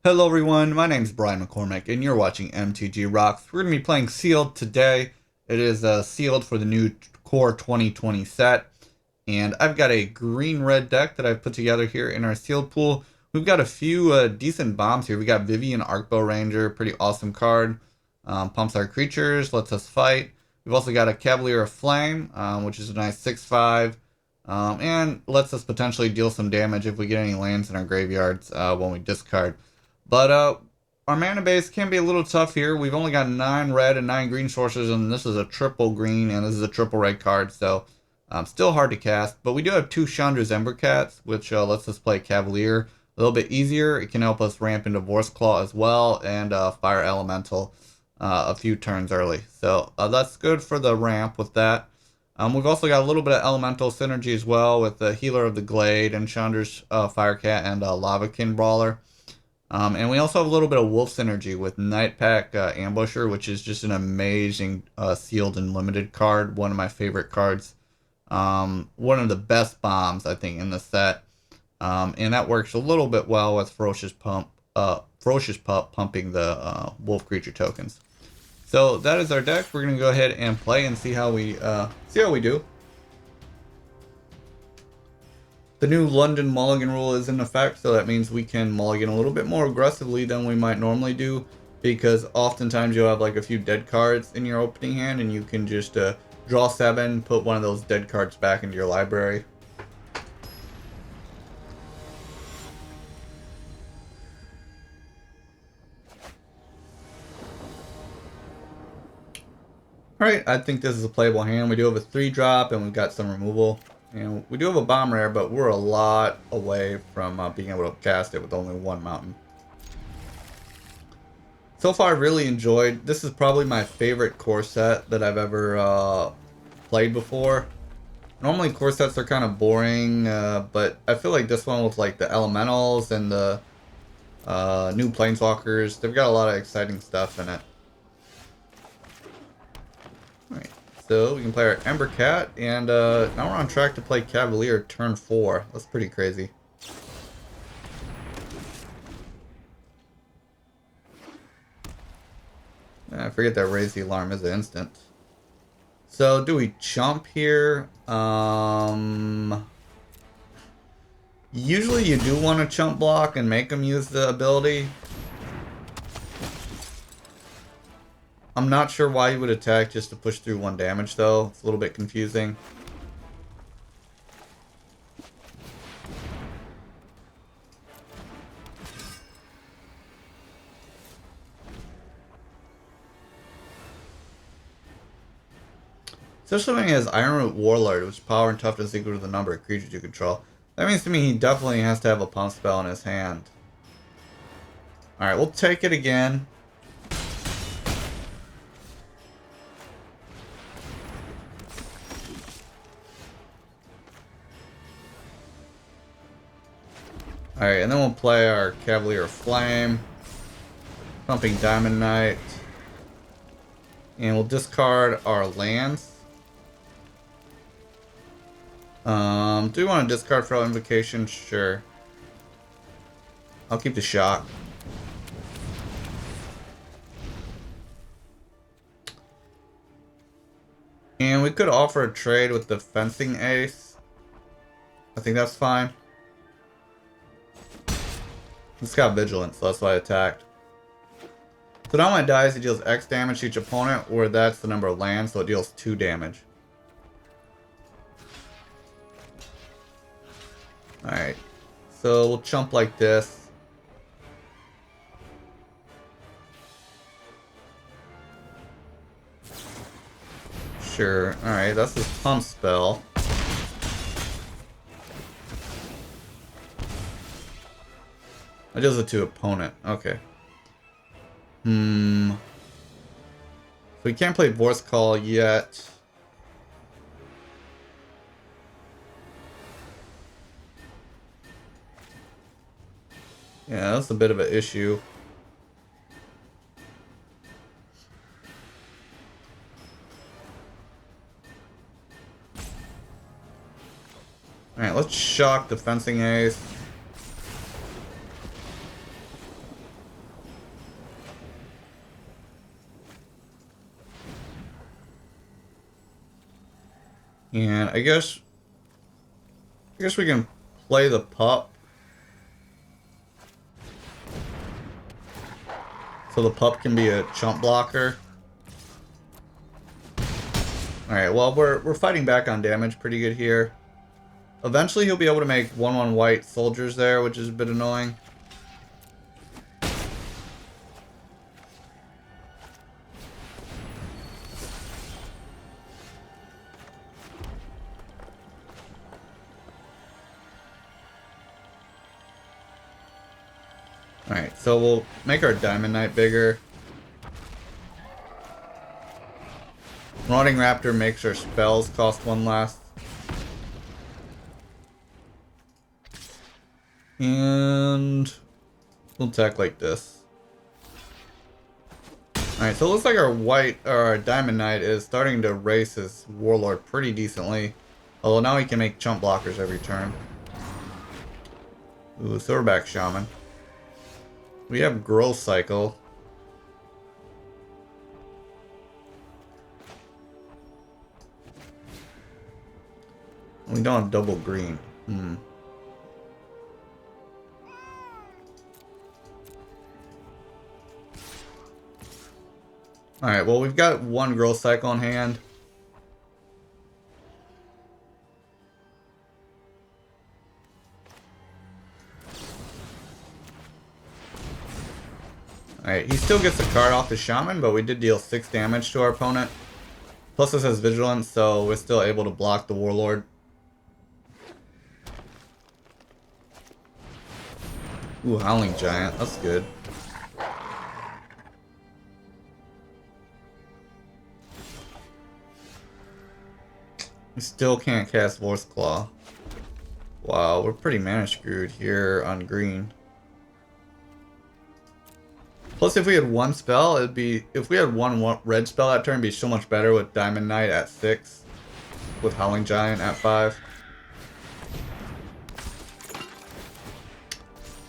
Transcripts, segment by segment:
Hello everyone, my name is Brian McCormick and you're watching MTG Rocks. We're going to be playing Sealed today. It is Sealed for the new Core 2020 set. And I've got a green-red deck that I've put together here in our Sealed pool. We've got a few decent bombs here. We got Vivian Arcbow Ranger, pretty awesome card. Pumps our creatures, lets us fight. We've also got a Cavalier of Flame, which is a nice 6/5. And lets us potentially deal some damage if we get any lands in our graveyards when we discard. But our mana base can be a little tough here. We've only got 9 red and 9 green sources, and this is a triple green, and this is a triple red card, so still hard to cast. But we do have 2 Chandra's Embercats, which lets us play Cavalier a little bit easier. It can help us ramp into Vorse Claw as well, and Fire Elemental a few turns early. So that's good for the ramp with that. We've also got a little bit of Elemental synergy as well with the Healer of the Glade and Chandra's Firecat and Lavakin Brawler. And we also have a little bit of Wolf synergy with Nightpack Ambusher, which is just an amazing sealed and limited card. One of my favorite cards. One of the best bombs, I think, in the set. And that works a little bit well with Ferocious Pup pumping the Wolf creature tokens. So that is our deck. We're gonna go ahead and play and see how we do. The new London Mulligan rule is in effect, so that means we can mulligan a little bit more aggressively than we might normally do, because oftentimes you'll have like a few dead cards in your opening hand and you can just draw 7, put one of those dead cards back into your library. Alright, I think this is a playable hand. We do have a 3-drop and we've got some removal. And we do have a bomb rare, but we're a lot away from being able to cast it with only 1 mountain. So far, I've really enjoyed. This is probably my favorite core set that I've ever played before. Normally, core sets are kind of boring, but I feel like this one with like the elementals and the new planeswalkers, they've got a lot of exciting stuff in it. Alright. So we can play our Ember Cat, and now we're on track to play Cavalier turn 4. That's pretty crazy. I forget that Raise the Alarm is an instant. So do we chump here? Usually you do want to chump block and make them use the ability. I'm not sure why you would attack just to push through 1 damage, though. It's a little bit confusing. Especially when he has Ironroot Warlord, which power and toughness is equal to the number of creatures you control. That means to me he definitely has to have a pump spell in his hand. Alright, we'll take it again. Alright, and then we'll play our Cavalier Flame. Pumping Diamond Knight. And we'll discard our lands. Do we want to discard for Invocation? Sure. I'll keep the shock. And we could offer a trade with the Fencing Ace. I think that's fine. It's got Vigilance, so that's why I attacked. So now when it dies, it deals X damage to each opponent, where that's the number of lands, so it deals 2 damage. Alright. So we'll chump like this. Sure. Alright, that's his pump spell. It does it to opponent. Okay. So we can't play Vorse Call yet. Yeah, that's a bit of an issue. Alright, let's shock the Fencing Ace. And I guess we can play the pup. So the pup can be a chump blocker. Alright, well we're fighting back on damage pretty good here. Eventually he'll be able to make 1/1 white soldiers there, which is a bit annoying. Alright, so we'll make our Diamond Knight bigger. Rotting Raptor makes our spells cost 1 less. And we'll attack like this. Alright, so it looks like our Diamond Knight is starting to race his Warlord pretty decently. Although now he can make chump blockers every turn. Ooh, Silverback Shaman. We have Growth Cycle. We don't have double green. Alright, well we've got 1 Growth Cycle in hand. Alright, he still gets a card off the Shaman, but we did deal 6 damage to our opponent. Plus this has Vigilance, so we're still able to block the Warlord. Ooh, Howling Giant, that's good. We still can't cast Vor's Claw. Wow, we're pretty mana screwed here on green. Plus, if we had 1 spell, it'd be... If we had one red spell that turn, it'd be so much better with Diamond Knight at 6. With Howling Giant at 5.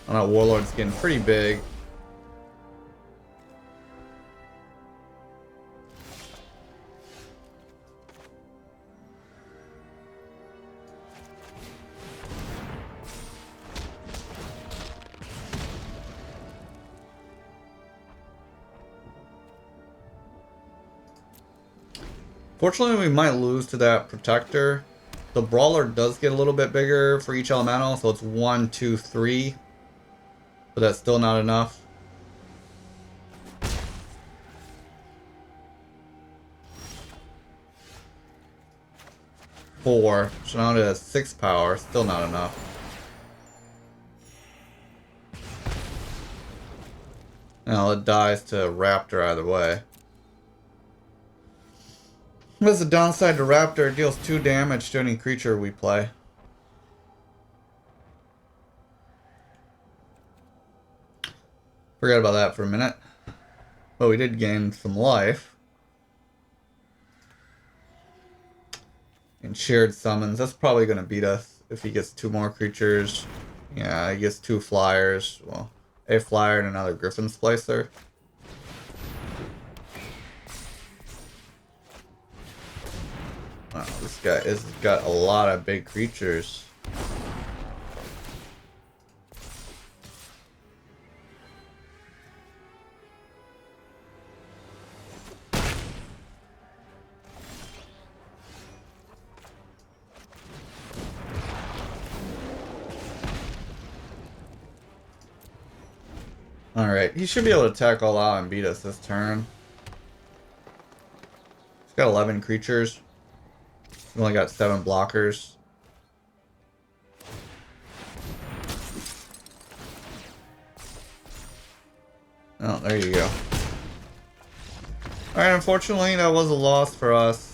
And that Warlord's getting pretty big. Fortunately, we might lose to that Protector. The Brawler does get a little bit bigger for each elemental, so it's 1, 2, 3. But that's still not enough. Four. So now it has 6 power. Still not enough. Now it dies to Raptor either way. What's the downside to Raptor? It deals 2 damage to any creature we play. Forgot about that for a minute. But we did gain some life. And shared summons. That's probably going to beat us if he gets 2 more creatures. Yeah, he gets 2 flyers. Well, a flyer and another Griffin Splicer. Wow, this guy has got a lot of big creatures. Alright, he should be able to attack all out and beat us this turn. He's got 11 creatures. We've only got 7 blockers. Oh, there you go. Alright, unfortunately, that was a loss for us.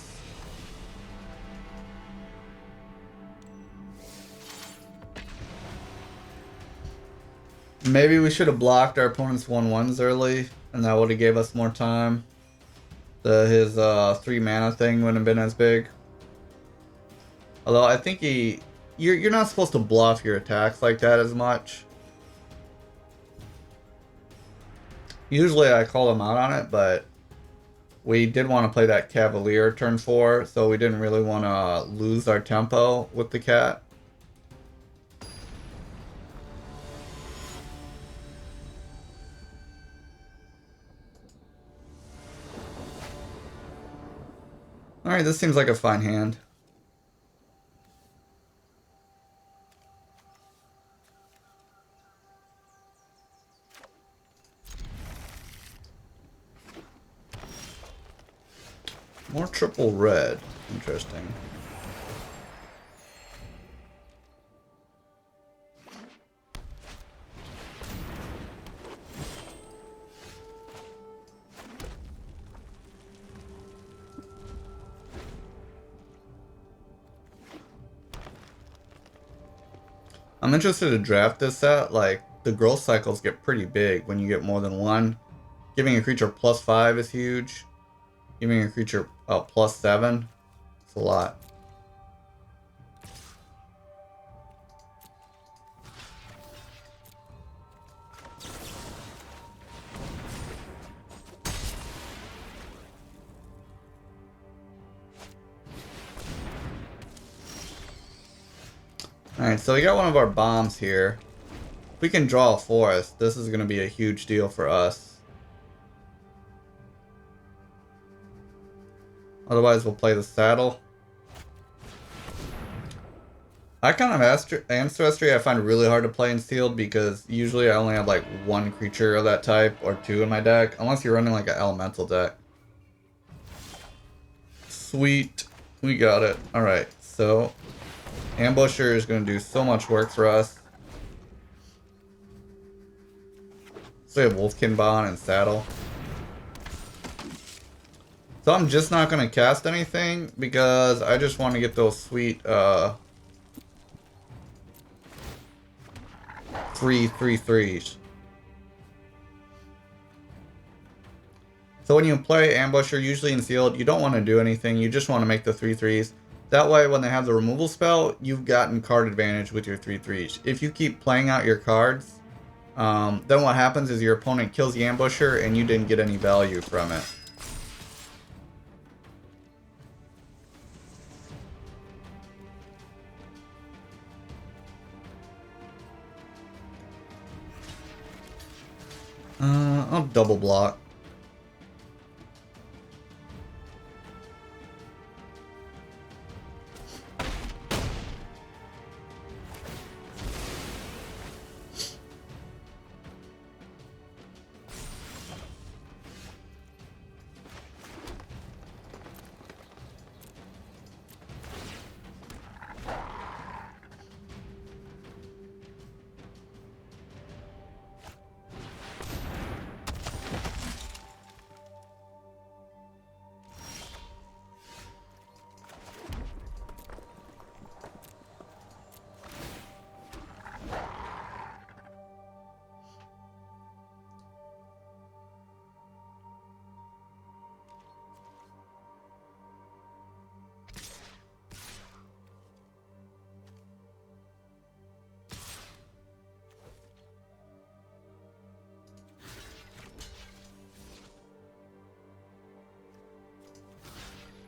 Maybe we should have blocked our opponent's 1/1s early, and that would have gave us more time. His 3 mana thing wouldn't have been as big. Although I think you're not supposed to bluff your attacks like that as much. Usually I call him out on it, but we did want to play that Cavalier turn 4, so we didn't really want to lose our tempo with the cat. Alright, this seems like a fine hand. More triple red. Interesting. I'm interested to draft this set. Like, the growth cycles get pretty big when you get more than one. Giving a creature +5 is huge. Giving a creature +7, it's a lot. Alright, so we got one of our bombs here. If we can draw a forest, this is going to be a huge deal for us. Otherwise, we'll play the saddle. Icon of Ancestry I find really hard to play in sealed because usually I only have like one creature of that type or two in my deck, unless you're running like an elemental deck. Sweet. We got it. Alright, so Ambusher is going to do so much work for us. So we have Wolfkin Bond and Saddle. So I'm just not going to cast anything because I just want to get those sweet 3/3/3s. So when you play Ambusher, usually in sealed, you don't want to do anything. You just want to make the 3/3s. That way, when they have the removal spell, you've gotten card advantage with your 3/3s. If you keep playing out your cards, then what happens is your opponent kills the Ambusher and you didn't get any value from it. I'll double block.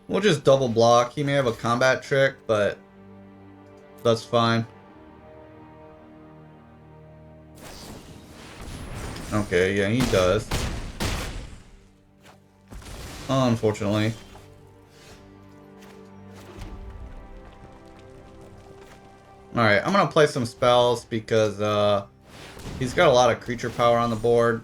We'll just double block. He may have a combat trick, but that's fine. Okay, yeah, he does. Unfortunately. Alright, I'm gonna play some spells because he's got a lot of creature power on the board.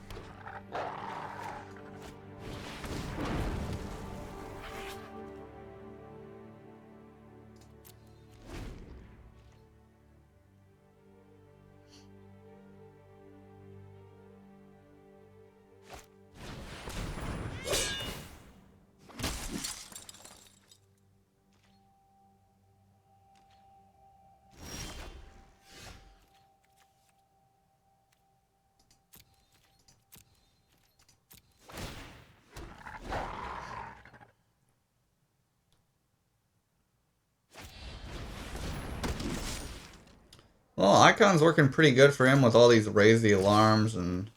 Well, Icon's working pretty good for him with all these raise the alarms and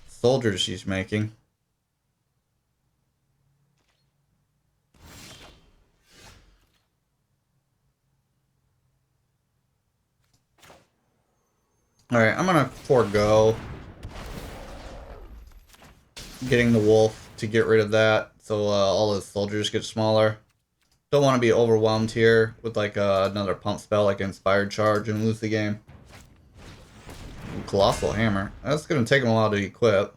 soldiers she's making. Alright, I'm gonna forego getting the wolf to get rid of that, so all his soldiers get smaller. Don't want to be overwhelmed here with like another pump spell like Inspired Charge and lose the game. Colossal Hammer. That's gonna take him a while to equip.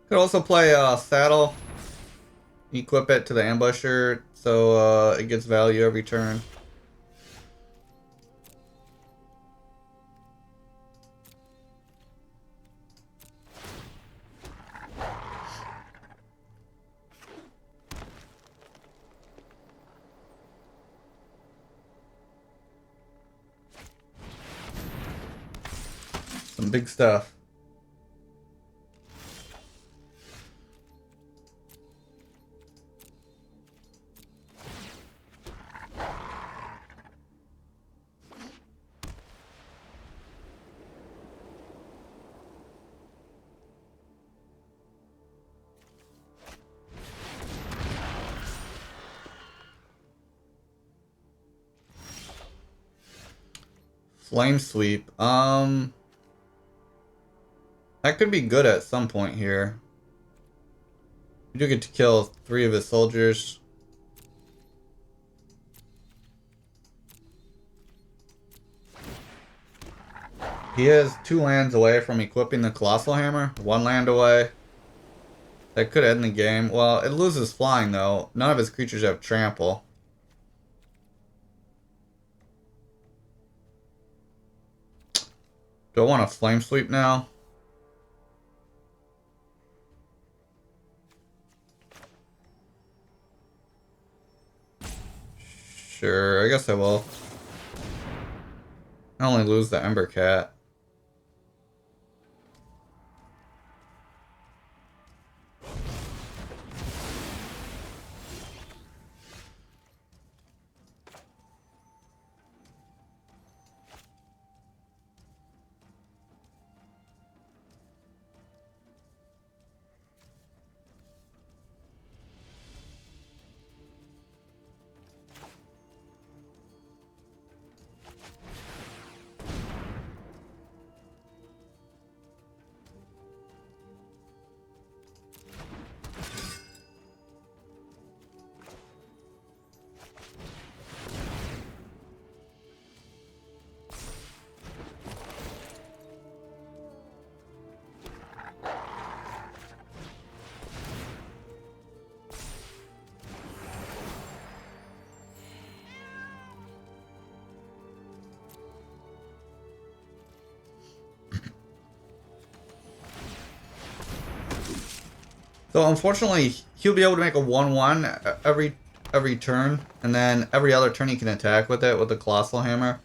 Could also play Saddle. Equip it to the Ambusher so it gets value every turn. Some big stuff. Flame Sweep. That could be good at some point here. You do get to kill 3 of his soldiers. He is 2 lands away from equipping the Colossal Hammer. 1 land away. That could end the game. Well, it loses flying though. None of his creatures have trample. Do I want to Flame Sweep now? Sure, I guess I will. I only lose the Ember Cat. So unfortunately, he'll be able to make a 1/1 every turn, and then every other turn he can attack with it with the Colossal Hammer.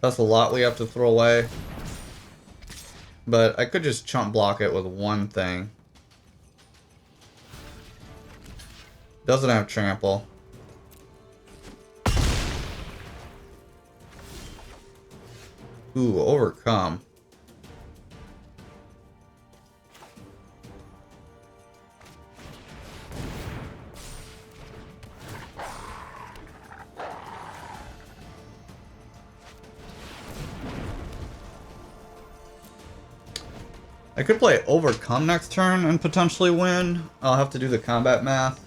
That's a lot we have to throw away. But I could just chump block it with one thing. Doesn't have trample. Ooh, overcome. I could play Overcome next turn and potentially win. I'll have to do the combat math.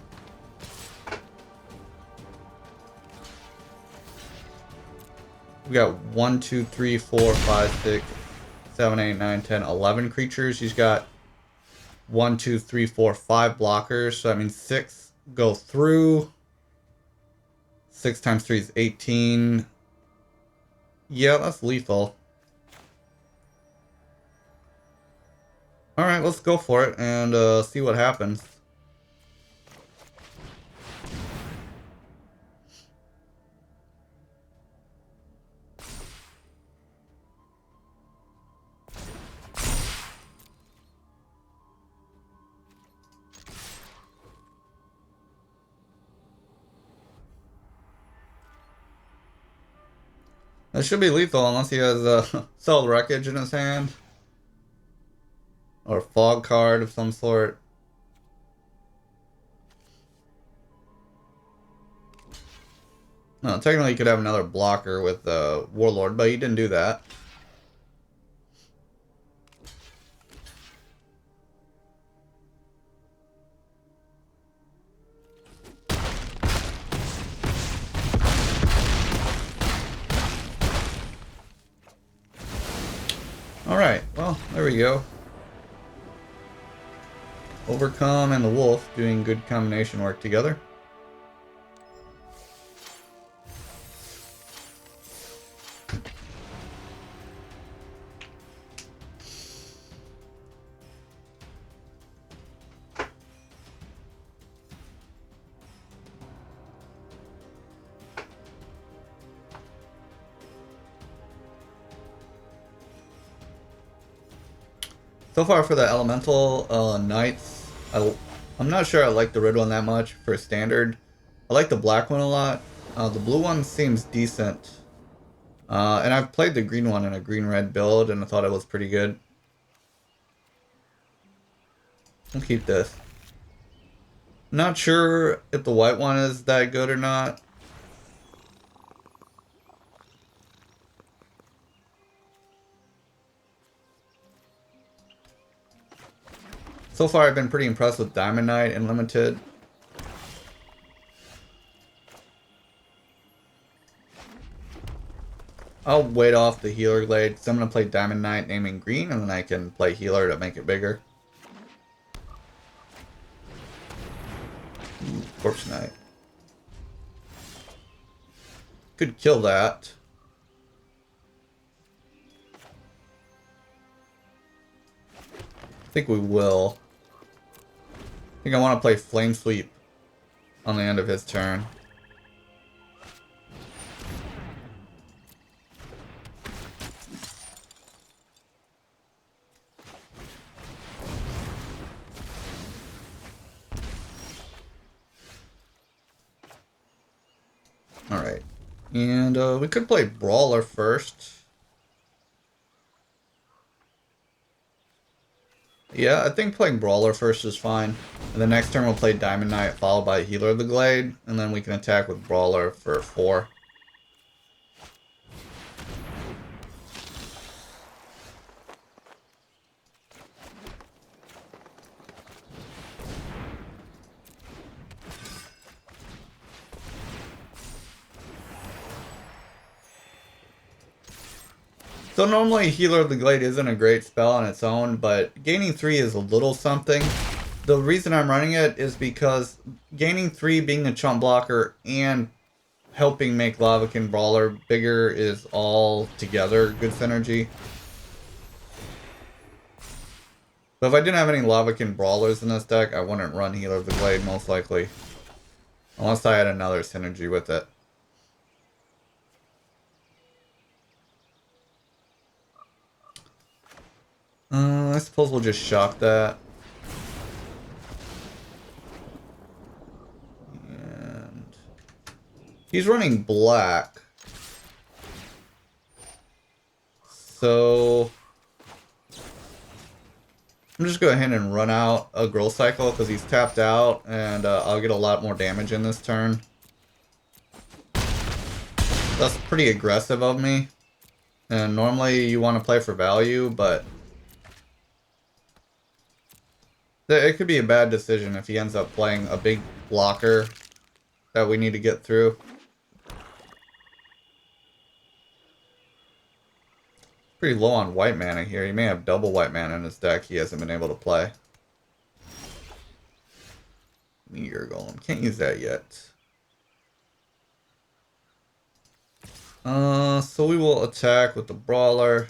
We got 1, 2, 3, 4, 5, 6, 7, 8, 9, 10, 11 creatures. He's got 1, 2, 3, 4, 5 blockers. So that means 6 go through. 6 times 3 is 18. Yeah, that's lethal. Alright, let's go for it and see what happens. That should be lethal unless he has Cell Wreckage in his hand. Or a Fog card of some sort. No, technically you could have another blocker with Warlord, but he didn't do that. Alright, well, there we go. Overcome and the Wolf doing good combination work together. So far for the Elemental Knights, I'm not sure I like the red one that much for standard. I like the black one a lot. The blue one seems decent. And I've played the green one in a green-red build, and I thought it was pretty good. We'll keep this. Not sure if the white one is that good or not. So far, I've been pretty impressed with Diamond Knight and Limited. I'll wait off the Healer Glade, because I'm going to play Diamond Knight naming green, and then I can play Healer to make it bigger. Ooh, Corpse Knight. Could kill that. I think we will. I think I want to play Flame Sweep on the end of his turn. Alright. And we could play Brawler first. Yeah, I think playing Brawler first is fine. And the next turn we'll play Diamond Knight followed by Healer of the Glade. And then we can attack with Brawler for 4. So normally Healer of the Glade isn't a great spell on its own, but gaining 3 is a little something. The reason I'm running it is because gaining 3 being a chump blocker and helping make Lavakin Brawler bigger is all together good synergy. But if I didn't have any Lavakin Brawlers in this deck, I wouldn't run Healer of the Glade most likely. Unless I had another synergy with it. I suppose we'll just shock that. And he's running black. So I'm just going to go ahead and run out a Growth Cycle because he's tapped out, and I'll get a lot more damage in this turn. That's pretty aggressive of me. And normally you want to play for value, but it could be a bad decision if he ends up playing a big blocker that we need to get through. Pretty low on white mana here. He may have double white mana in his deck he hasn't been able to play. Meteor Golem. Can't use that yet. So we will attack with the Brawler.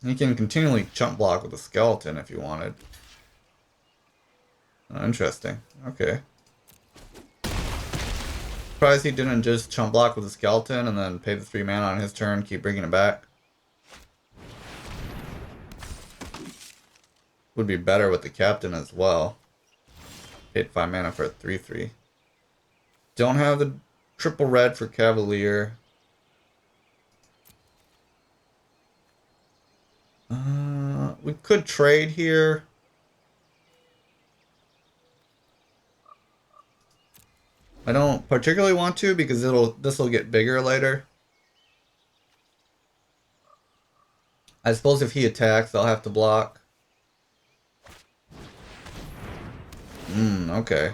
You can continually chump block with the Skeleton if you wanted. Oh, interesting. Okay. Surprised he didn't just chump block with the Skeleton and then pay the 3 mana on his turn, keep bringing it back. Would be better with the Captain as well. Paid 5 mana for a 3/3. Don't have the triple red for Cavalier. We could trade here. I don't particularly want to because this will get bigger later. I suppose if he attacks, I'll have to block. Okay.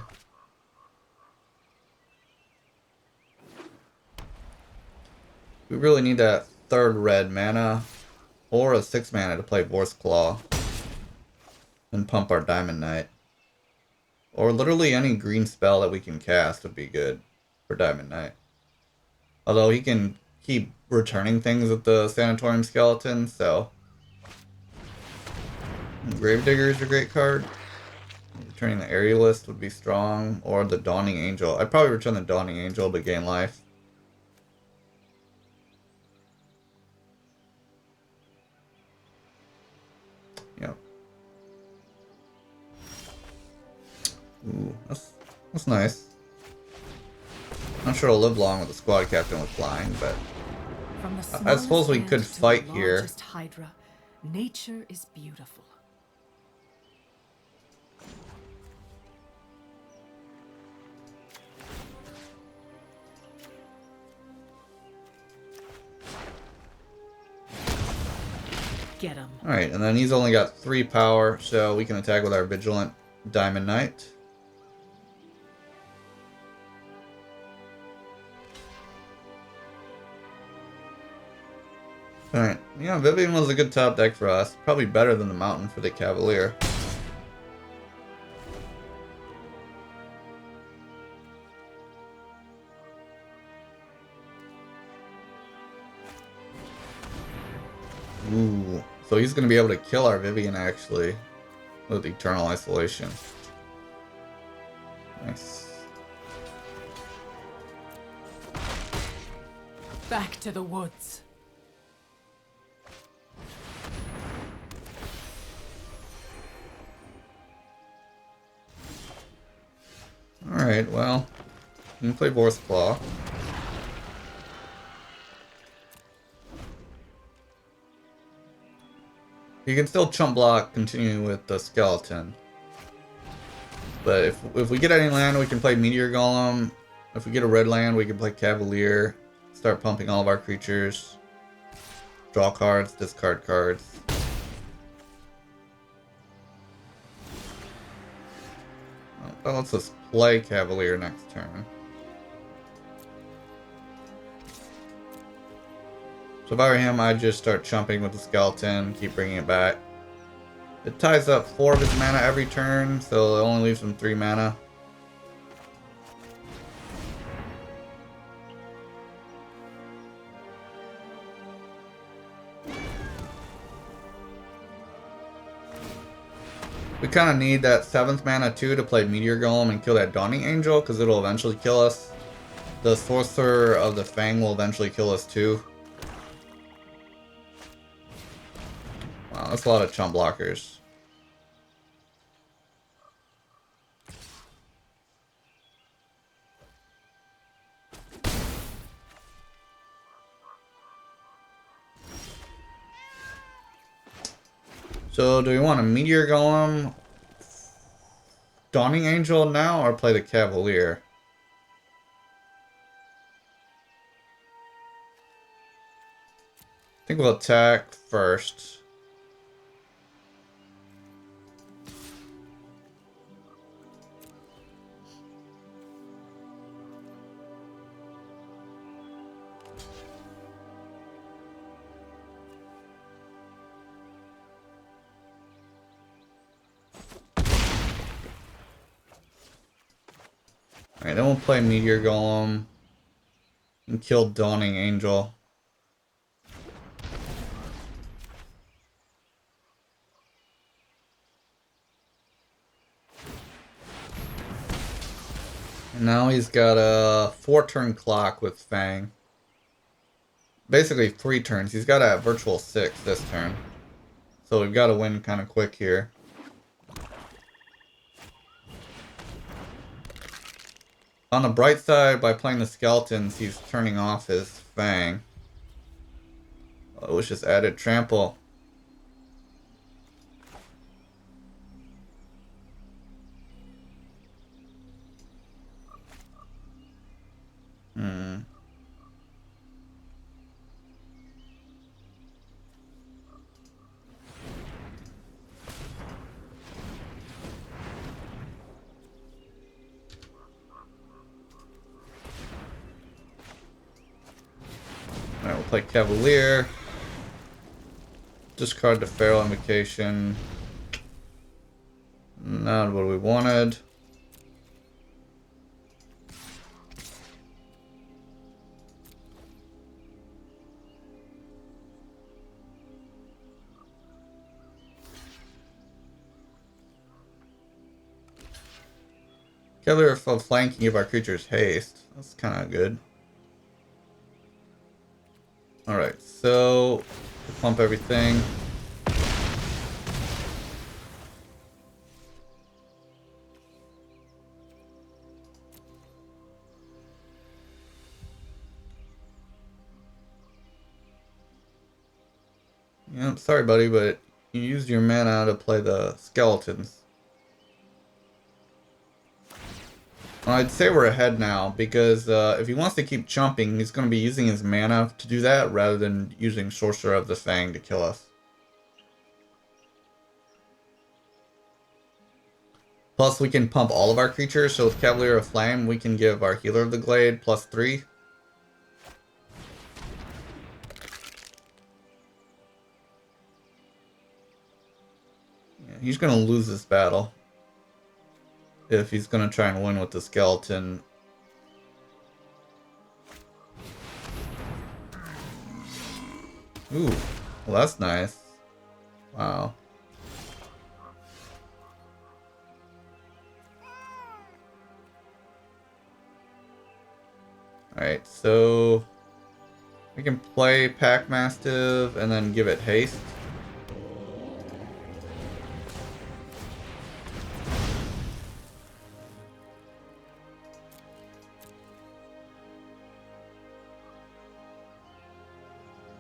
We really need that third red mana or a 6 mana to play Boar's Claw and pump our Diamond Knight. Or literally any green spell that we can cast would be good for Diamond Knight. Although he can keep returning things with the Sanatorium Skeleton, so... Gravedigger is a great card. Returning the Aerialist would be strong, or the Dawning Angel. I'd probably return the Dawning Angel to gain life. Yep. Ooh, that's nice. Not sure I'll live long with a squad captain with flying, but I suppose we could fight here. Hydra, nature is beautiful. Get him. Alright, and then he's only got 3 power, so we can attack with our Vigilant Diamond Knight. Alright, yeah, Vivian was a good top deck for us. Probably better than the Mountain for the Cavalier. Ooh, so he's going to be able to kill our Vivian, actually, with Eternal Isolation. Nice. Back to the woods. Alright, well, you can play Boar's Claw. You can still chump block, continuing with the Skeleton. But if we get any land, we can play Meteor Golem. If we get a red land, we can play Cavalier. Start pumping all of our creatures. Draw cards, discard cards. That lets us play Cavalier next turn. So if I were him, I'd just start chumping with the Skeleton, keep bringing it back. It ties up 4 of his mana every turn, so it only leaves him 3 mana. We kind of need that 7th mana too to play Meteor Golem and kill that Dawning Angel, because it'll eventually kill us. The Sorcerer of the Fang will eventually kill us too. Wow, that's a lot of chump blockers. So, do we want a Meteor Golem, Dawning Angel now, or play the Cavalier? I think we'll attack first. Alright, then we'll play Meteor Golem and kill Dawning Angel. And now he's got a 4-turn clock with Fang. Basically 3 turns. He's got a virtual 6 this turn. So we've got to win kind of quick here. On the bright side, by playing the Skeletons, he's turning off his Fang. Oh, it's just added Trample. play Cavalier. Discard the Feral Invocation. Not what we wanted. Cavalier for flank can give our creatures haste. That's kind of good. Alright, so pump everything. Yeah, sorry buddy, but you used your mana to play the skeletons. I'd say we're ahead now, because if he wants to keep chomping, he's going to be using his mana to do that, rather than using Sorcerer of the Fang to kill us. Plus, we can pump all of our creatures, so with Cavalier of Flame, we can give our Healer of the Glade +3. Yeah, he's going to lose this battle. If he's going to try and win with the skeleton. Ooh, well that's nice. Wow. Alright, so we can play Pack Mastiff and then give it haste.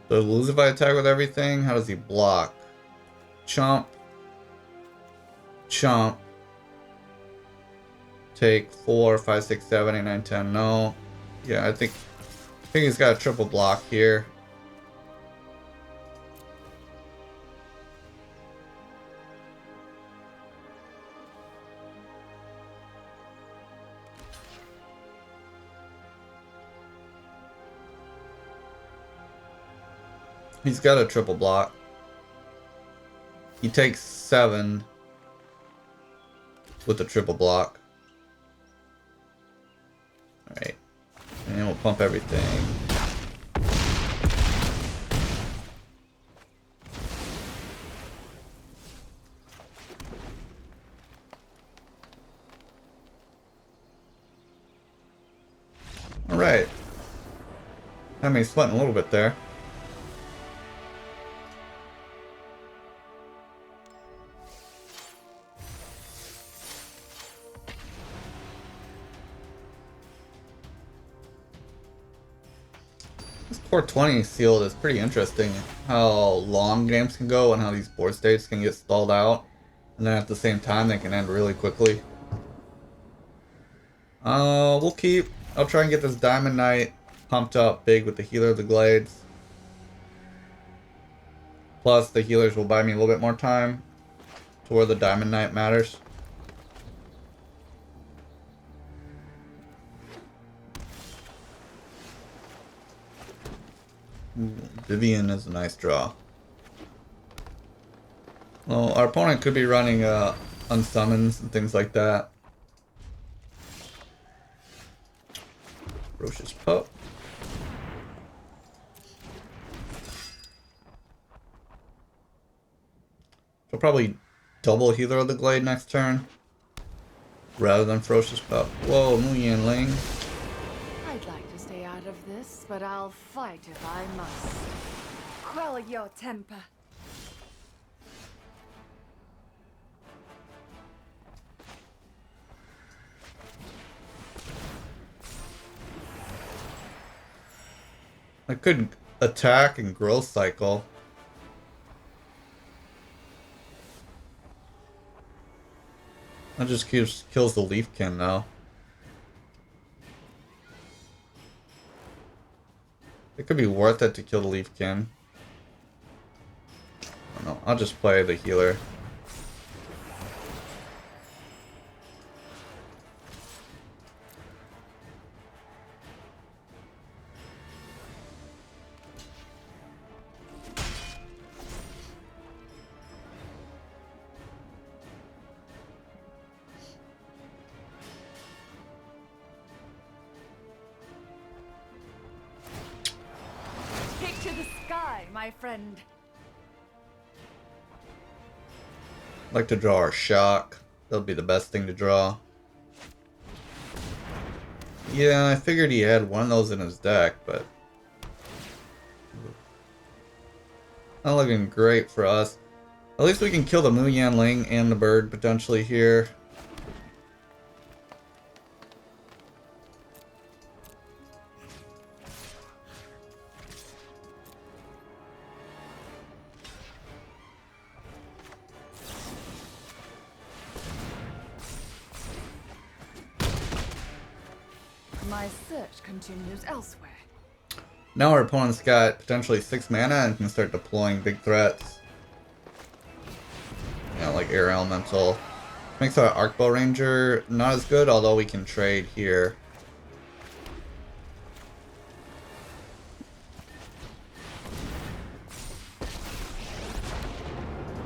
So lose if I attack with everything? How does he block? Chomp. Chomp. Take 4, 5, 6, 7, 8, 9, 10. No. Yeah, I think he's got a triple block here. He's got a triple block. He takes 7 with the triple block. Alright. And we'll pump everything. Alright. Had me sweating a little bit there. Core 20 sealed is pretty interesting. How long games can go and how these board states can get stalled out. And then at the same time they can end really quickly. We'll keep. I'll try and get this Diamond Knight pumped up big with the Healer of the Glades. Plus the healers will buy me a little bit more time to where the Diamond Knight matters. Ooh, Vivian is a nice draw. Well, our opponent could be running unsummons and things like that. Ferocious Pup. So probably double Healer of the Glade next turn, rather than Ferocious Pup. Whoa, Mulligan Ling. I'd like to stay out of this, but I'll fight if I must. Quell your temper. I could attack and growth cycle. That just kills the Leafkin now. It could be worth it to kill the Leafkin. I don't know. I'll just play the healer. die, my friend. Like to draw our shock. That'll be the best thing to draw. Yeah, I figured he had one of those in his deck, but not looking great for us. At least we can kill the Mulligan Ling and the bird potentially here. My search continues elsewhere. Now our opponent's got potentially 6 mana and can start deploying big threats. Yeah, like Air Elemental. Makes our Arcbow Ranger not as good, although we can trade here.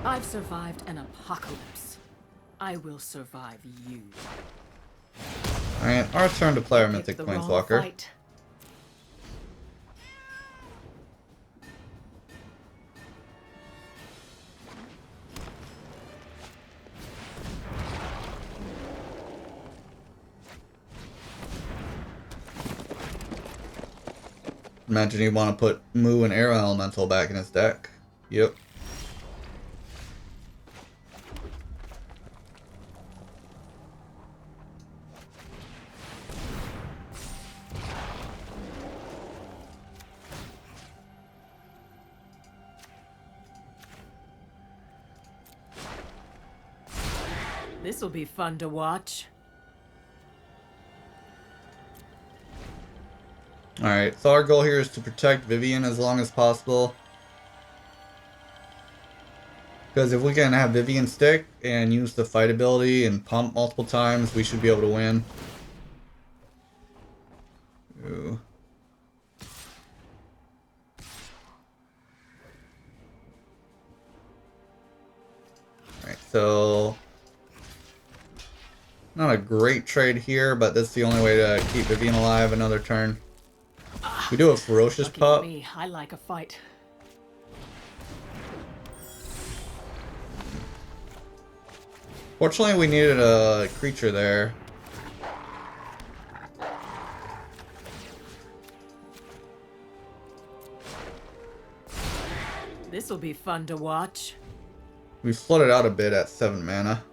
I've survived an apocalypse. I will survive you. Alright, our turn to play our Picked Mythic the wrong Planeswalker. fight. Imagine you want to put Moo and Air Elemental back in his deck. Yep. This'll be fun to watch. Alright, so our goal here is to protect Vivian as long as possible. Because if we can have Vivian stick and use the fight ability and pump multiple times, we should be able to win. Ooh. Alright, so not a great trade here, but that's the only way to keep Vivian alive another turn. We do a Ferocious Lucky Pup. for me, I like a fight. Fortunately, we needed a creature there. This'll be fun to watch. We flooded out a bit at 7 mana.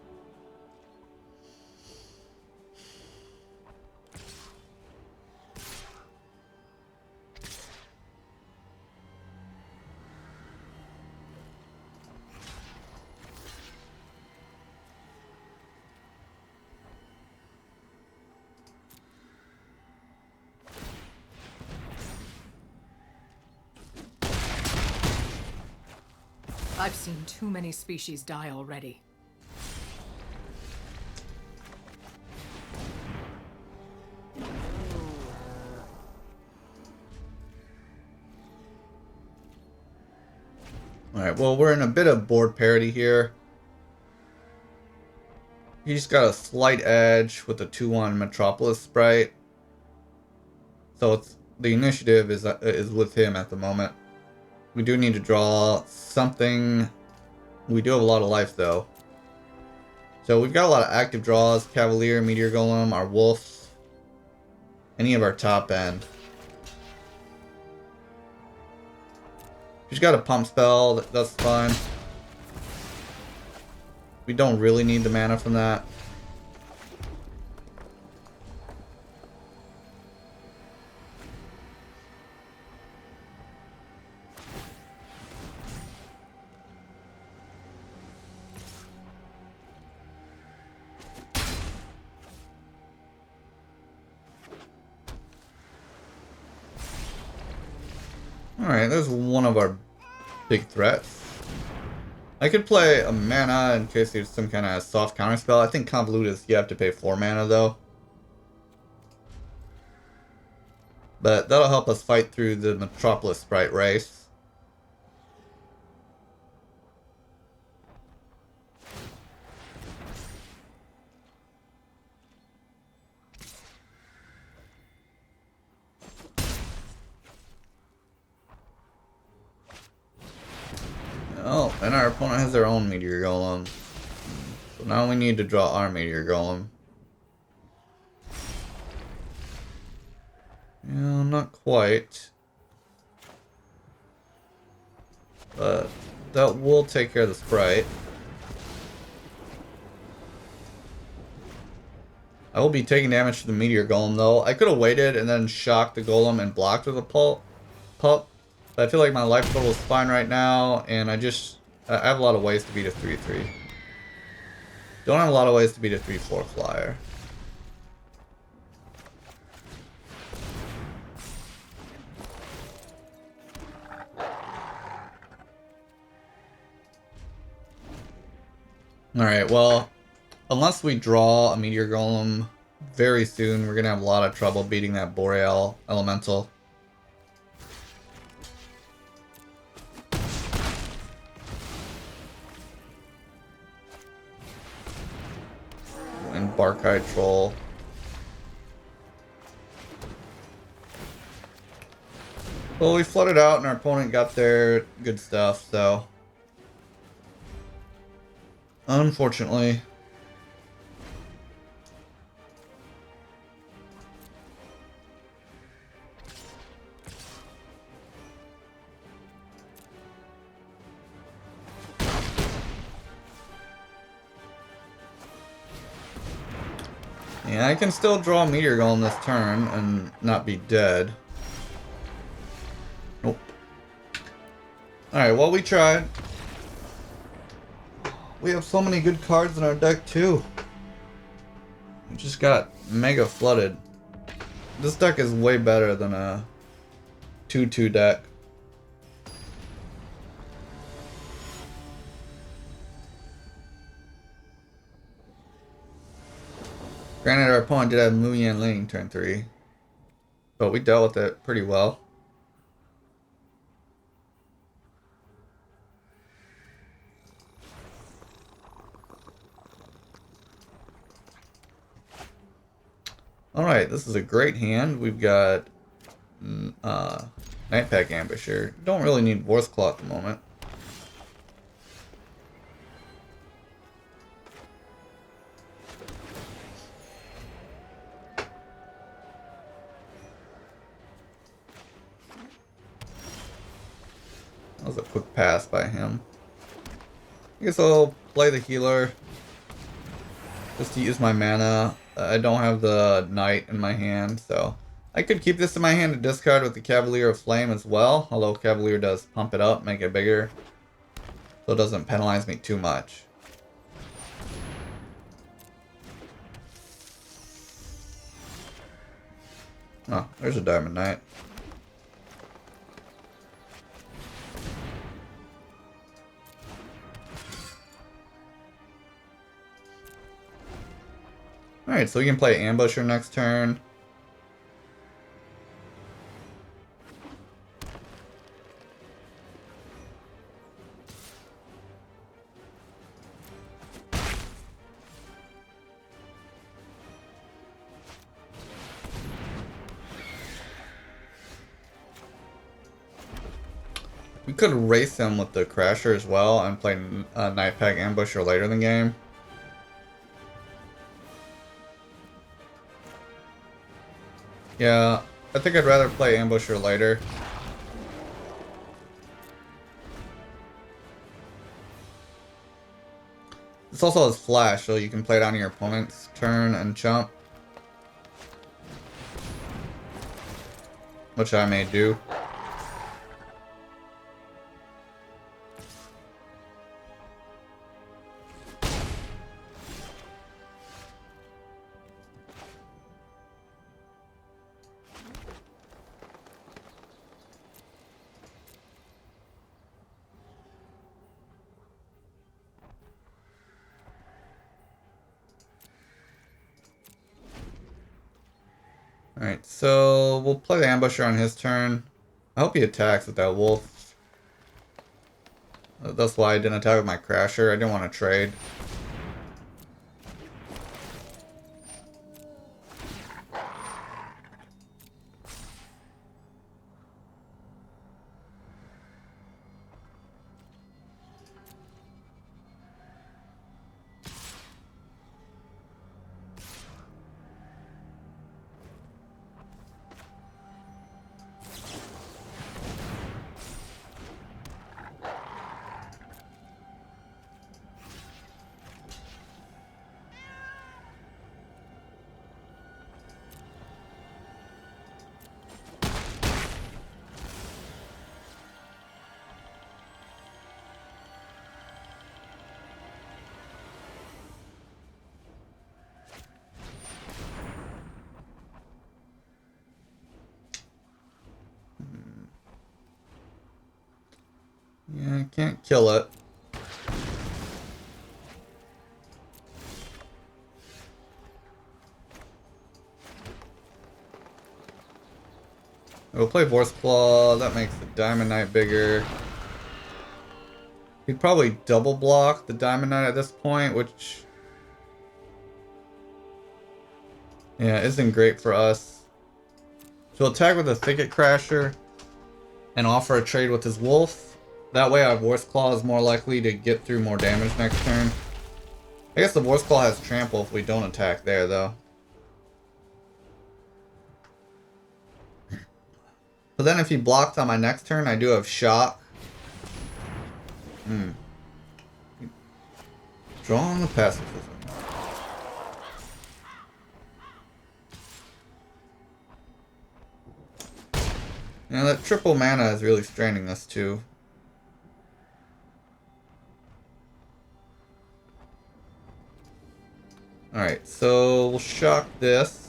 I've seen too many species die already. Alright, well, we're in a bit of board parity here. He's got a slight edge with the 2/1 Metropolis Sprite. So it's the initiative is with him at the moment. We do need to draw something. We do have a lot of life, though. So we've got a lot of active draws. Cavalier, Meteor Golem, our Wolves. Any of our top end. She's got a pump spell. That's fine. We don't really need the mana from that. Alright, there's one of our big threats. I could play a mana in case there's some kind of soft counterspell. I think Convolutus, you have to pay 4 mana though. But that'll help us fight through the Metropolis Sprite race. has their own meteor golem. So now we need to draw our meteor golem. Yeah, not quite. But that will take care of the sprite. I will be taking damage to the meteor golem though. I could have waited and then shocked the golem and blocked with a pup. But I feel like my life total is fine right now, and I have a lot of ways to beat a 3/3. Don't have a lot of ways to beat a 3/4 flyer. Alright, well, unless we draw a meteor golem very soon, we're gonna have a lot of trouble beating that Boreal elemental. And Barkeye Troll. Well, we flooded out and our opponent got their good stuff, so unfortunately. Yeah, I can still draw a meteor golem this turn and not be dead. Nope. Alright, well, we tried. We have so many good cards in our deck too. We just got mega flooded. This deck is way better than a 2/2 deck. Granted, our opponent did have Mulligan leading turn 3, but we dealt with it pretty well. Alright, this is a great hand. We've got Nightpack Ambusher. Don't really need Worth Claw at the moment. That was a quick pass by him. I guess I'll play the healer just to use my mana. I don't have the Knight in my hand, so I could keep this in my hand to discard with the Cavalier of Flame as well, although Cavalier does pump it up, make it bigger, so it doesn't penalize me too much. Oh, there's a Diamond Knight. Alright, so we can play Ambusher next turn. We could race him with the Crasher as well and play Nightpack Ambusher later in the game. Yeah, I think I'd rather play Ambusher later. This also has Flash, so you can play it on your opponent's turn and chump. Which I may do. Alright, so we'll play the Ambusher on his turn. I hope he attacks with that wolf. That's why I didn't attack with my Crasher. I didn't want to trade. kill it. We'll play Vorce Claw. That makes the Diamond Knight bigger. He'd probably double block the Diamond Knight at this point, which, yeah, isn't great for us. So we'll attack with a Thicket Crasher and offer a trade with his Wolf. That way our Vorce Claw is more likely to get through more damage next turn. I guess the Vorce Claw has Trample if we don't attack there, though. But then if he blocks on my next turn, I do have Shock. Draw on the pacifism. Yeah, that triple mana is really straining us too. Alright, so we'll shock this.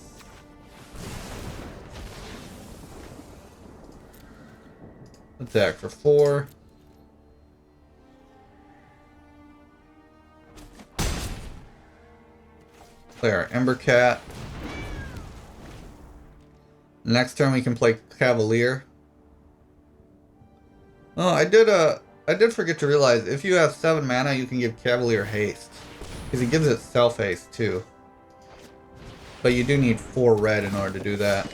Attack for 4. Play our Ember Cat. Next turn we can play Cavalier. Oh, I did forget to realize if you have 7 mana you can give Cavalier haste. Because he gives itself haste too. But you do need 4 red in order to do that.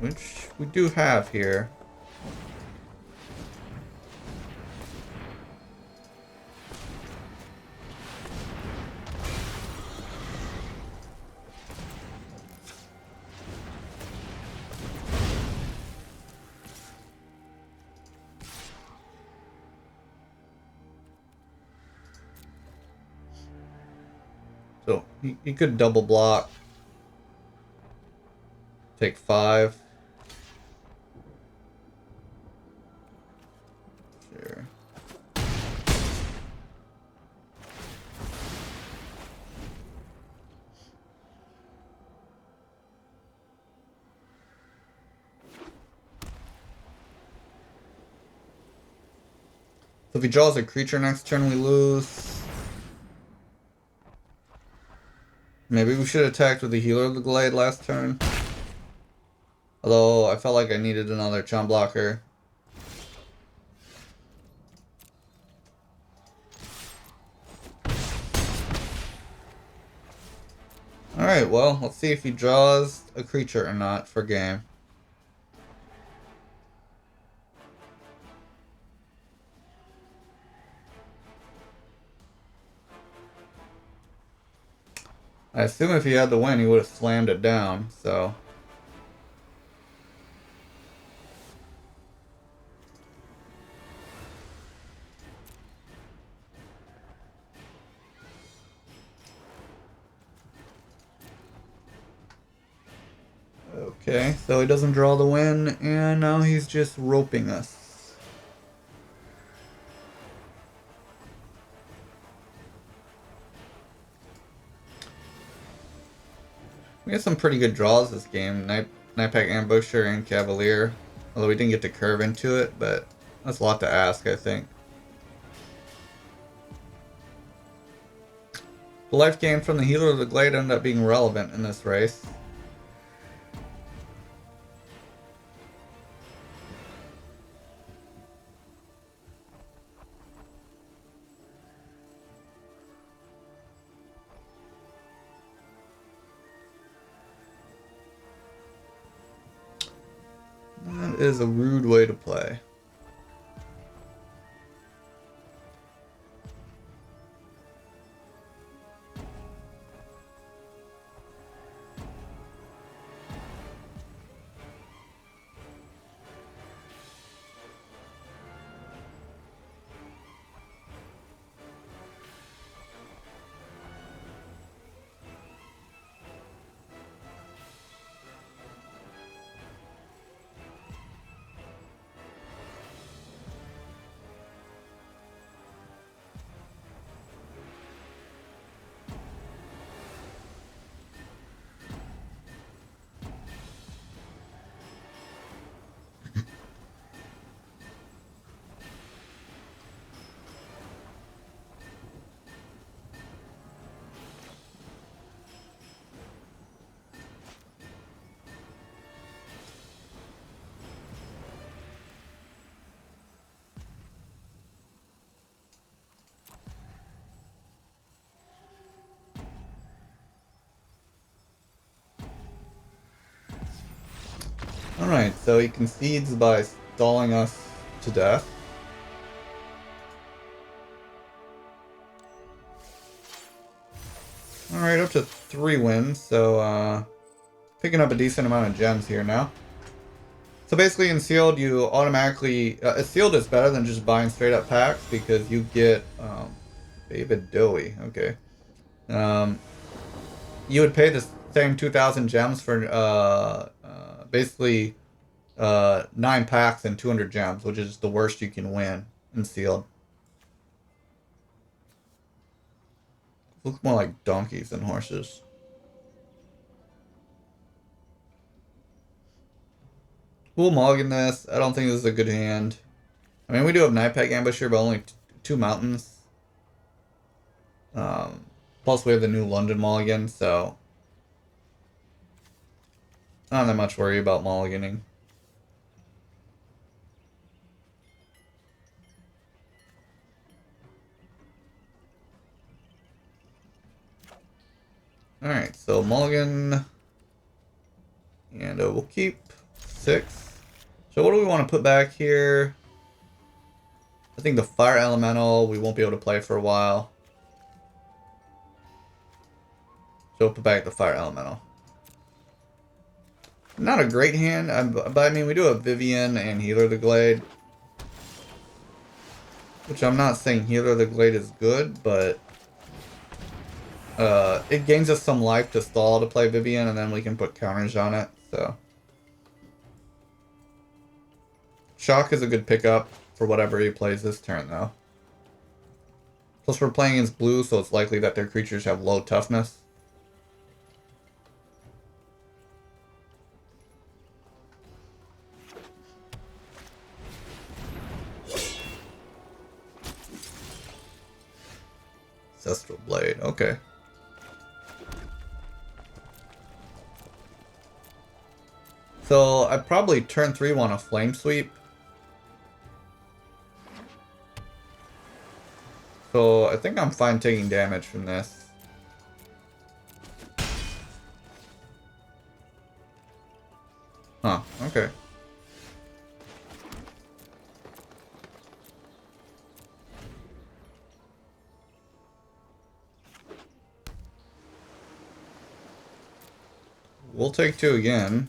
Which we do have here. So he could double block. Take 5. Sure. So if he draws a creature next turn, we lose. Maybe we should have attacked with the Healer of the Glade last turn. Although I felt like I needed another chump blocker. Alright, well, let's see if he draws a creature or not for game. I assume if he had the win, he would have slammed it down, so. Okay, so he doesn't draw the win, and now he's just roping us. We had some pretty good draws this game. Nightpack Ambusher and Cavalier. Although we didn't get to curve into it, but that's a lot to ask, I think. The life gain from the Healer of the Glade ended up being relevant in this race. That is a rude way to play. Alright, so he concedes by stalling us to death. Alright, up to 3 wins, so picking up a decent amount of gems here now. So basically in sealed, you automatically... sealed is better than just buying straight up packs because you get... David Dowie, okay. You would pay the same 2,000 gems for basically 9 packs and 200 gems, which is the worst you can win in sealed. Looks more like donkeys than horses. We'll mulligan this. I don't think this is a good hand. I mean, we do have Night Pack Ambusher, but only 2 mountains. Plus, we have the new London mulligan, so not that much worry about mulliganing. Alright, so mulligan. And we'll keep 6. So what do we want to put back here? I think the Fire Elemental we won't be able to play for a while. So we'll put back the Fire Elemental. Not a great hand, but I mean we do have Vivian and Healer of the Glade. Which I'm not saying Healer of the Glade is good, but it gains us some life to stall to play Vivian, and then we can put counters on it, so. Shock is a good pickup for whatever he plays this turn, though. Plus we're playing against blue, so it's likely that their creatures have low toughness. Ancestral Blade, okay. So I probably turn 3 want a Flame Sweep. So I think I'm fine taking damage from this. Huh, okay. We'll take 2 again.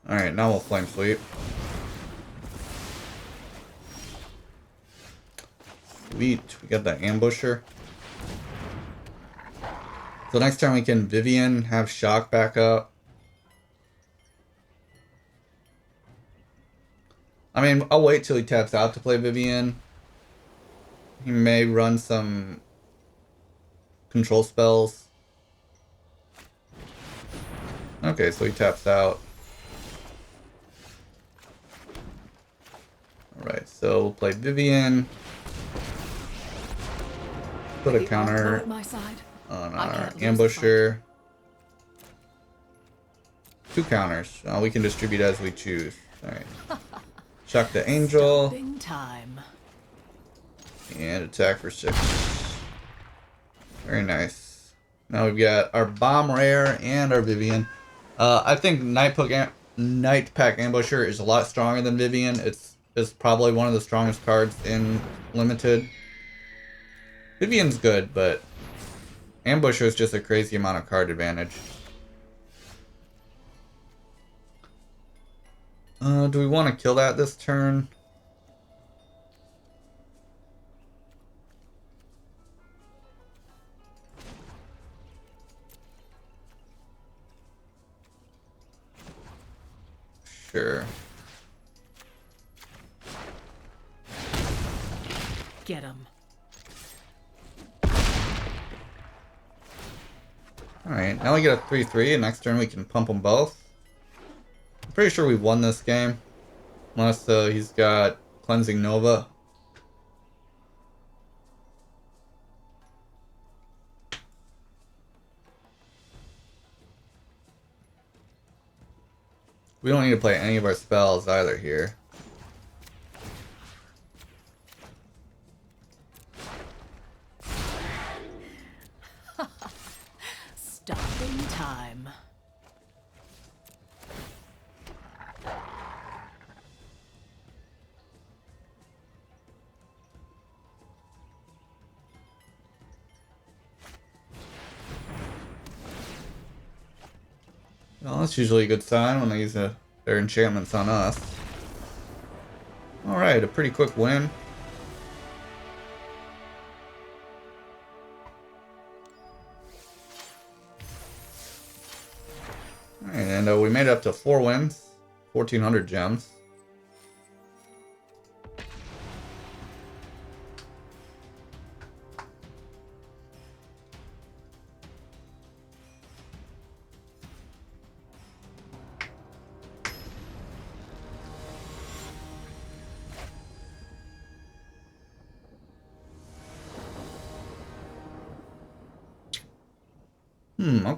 Alright, now we'll Flame Sweep. Sweet, we got the Ambusher. So next time we can Vivian, have Shock back up. I mean, I'll wait till he taps out to play Vivian. He may run some control spells. Okay, so he taps out. Alright, so we'll play Vivian. Put a counter on our Ambusher. 2 counters. We can distribute as we choose. Alright. Shock the Angel. And attack for 6. Very nice. Now we've got our Bomb Rare and our Vivian. I think Night Pack Ambusher is a lot stronger than Vivian. It's probably one of the strongest cards in Limited. Vivian's good, but Ambusher is just a crazy amount of card advantage. Do we want to kill that this turn? Sure. Get him. Alright, now we get a 3-3, and next turn we can pump them both. I'm pretty sure we won this game. Unless he's got Cleansing Nova. We don't need to play any of our spells either here. Stopping time. Well, that's usually a good sign when they use their enchantments on us. Alright, a pretty quick win. Alright, and we made it up to 4 wins, 1,400 gems.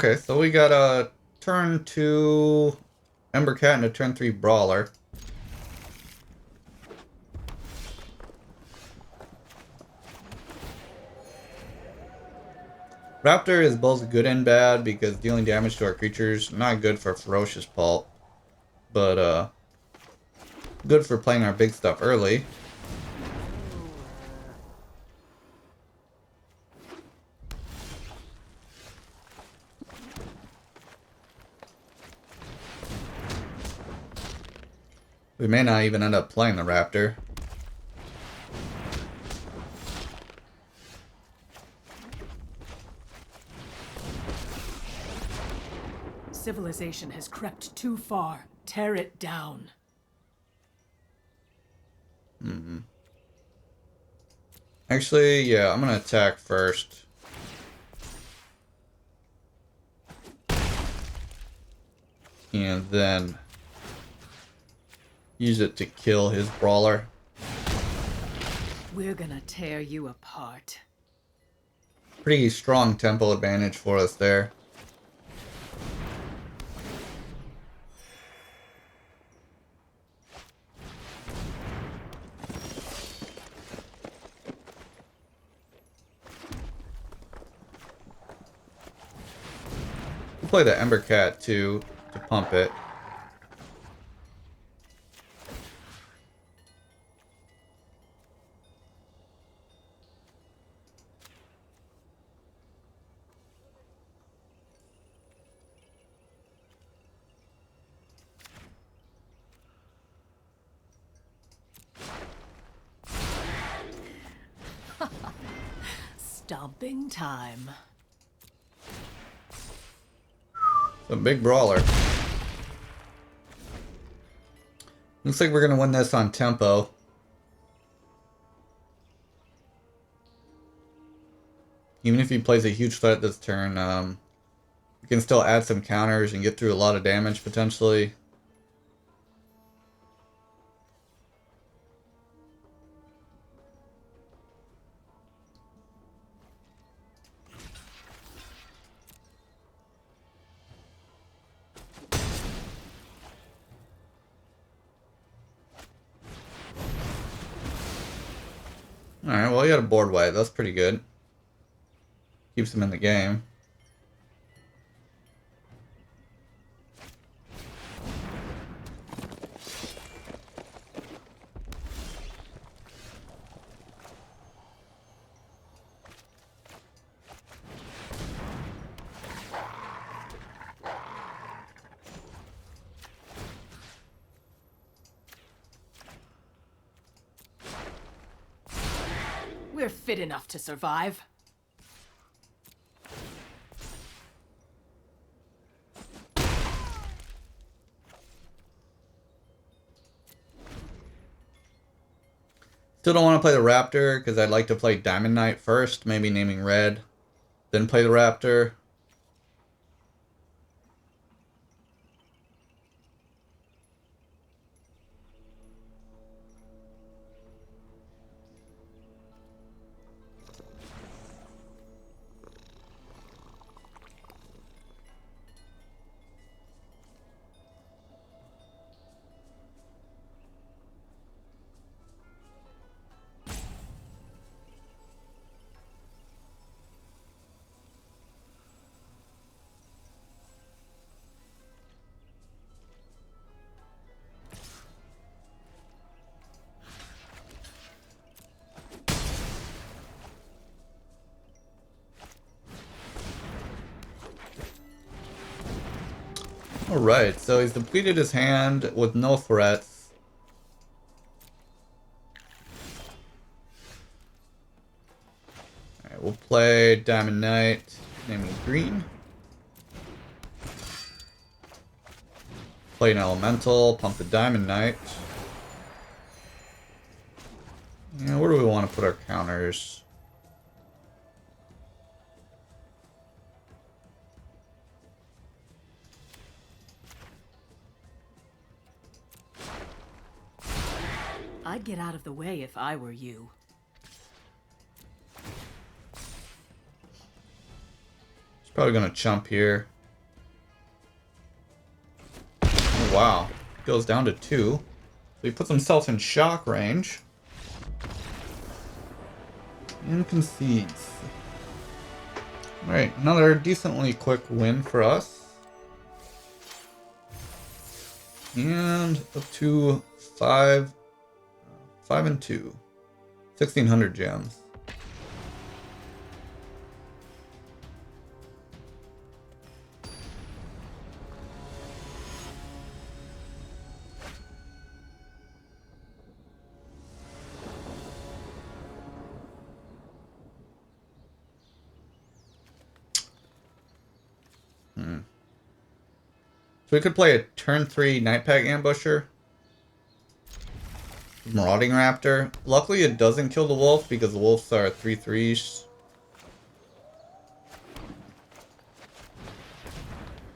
Okay, so we got a turn 2 Ember Cat and a turn 3 Brawler. Raptor is both good and bad because dealing damage to our creatures, not good for Ferocious Pulp, but good for playing our big stuff early. We may not even end up playing the Raptor. Civilization has crept too far. Tear it down. Actually, yeah, I'm gonna attack first. And then use it to kill his Brawler. We're gonna tear you apart. Pretty strong tempo advantage for us there. We'll play the Ember Cat too to pump it. Stomping time. The big Brawler. Looks like we're gonna win this on tempo. Even if he plays a huge threat this turn, we can still add some counters and get through a lot of damage potentially. Alright, well, he got a board wipe. That's pretty good. Keeps him in the game. We're fit enough to survive. Still don't want to play the Raptor because I'd like to play Diamond Knight first, maybe naming red, then play the Raptor. Alright, so he's depleted his hand with no threats. Alright, we'll play Diamond Knight, naming green. Play an elemental, pump the Diamond Knight. Yeah, where do we want to put our counters? I'd get out of the way if I were you. He's probably gonna chump here. Oh, wow. Goes down to 2. So he puts himself in shock range. And concedes. Alright, another decently quick win for us. And up to 5 and 2. 1,600 gems. So we could play a turn 3 Night Pack Ambusher. Marauding Raptor. Luckily it doesn't kill the wolf because the wolves are 3/3s.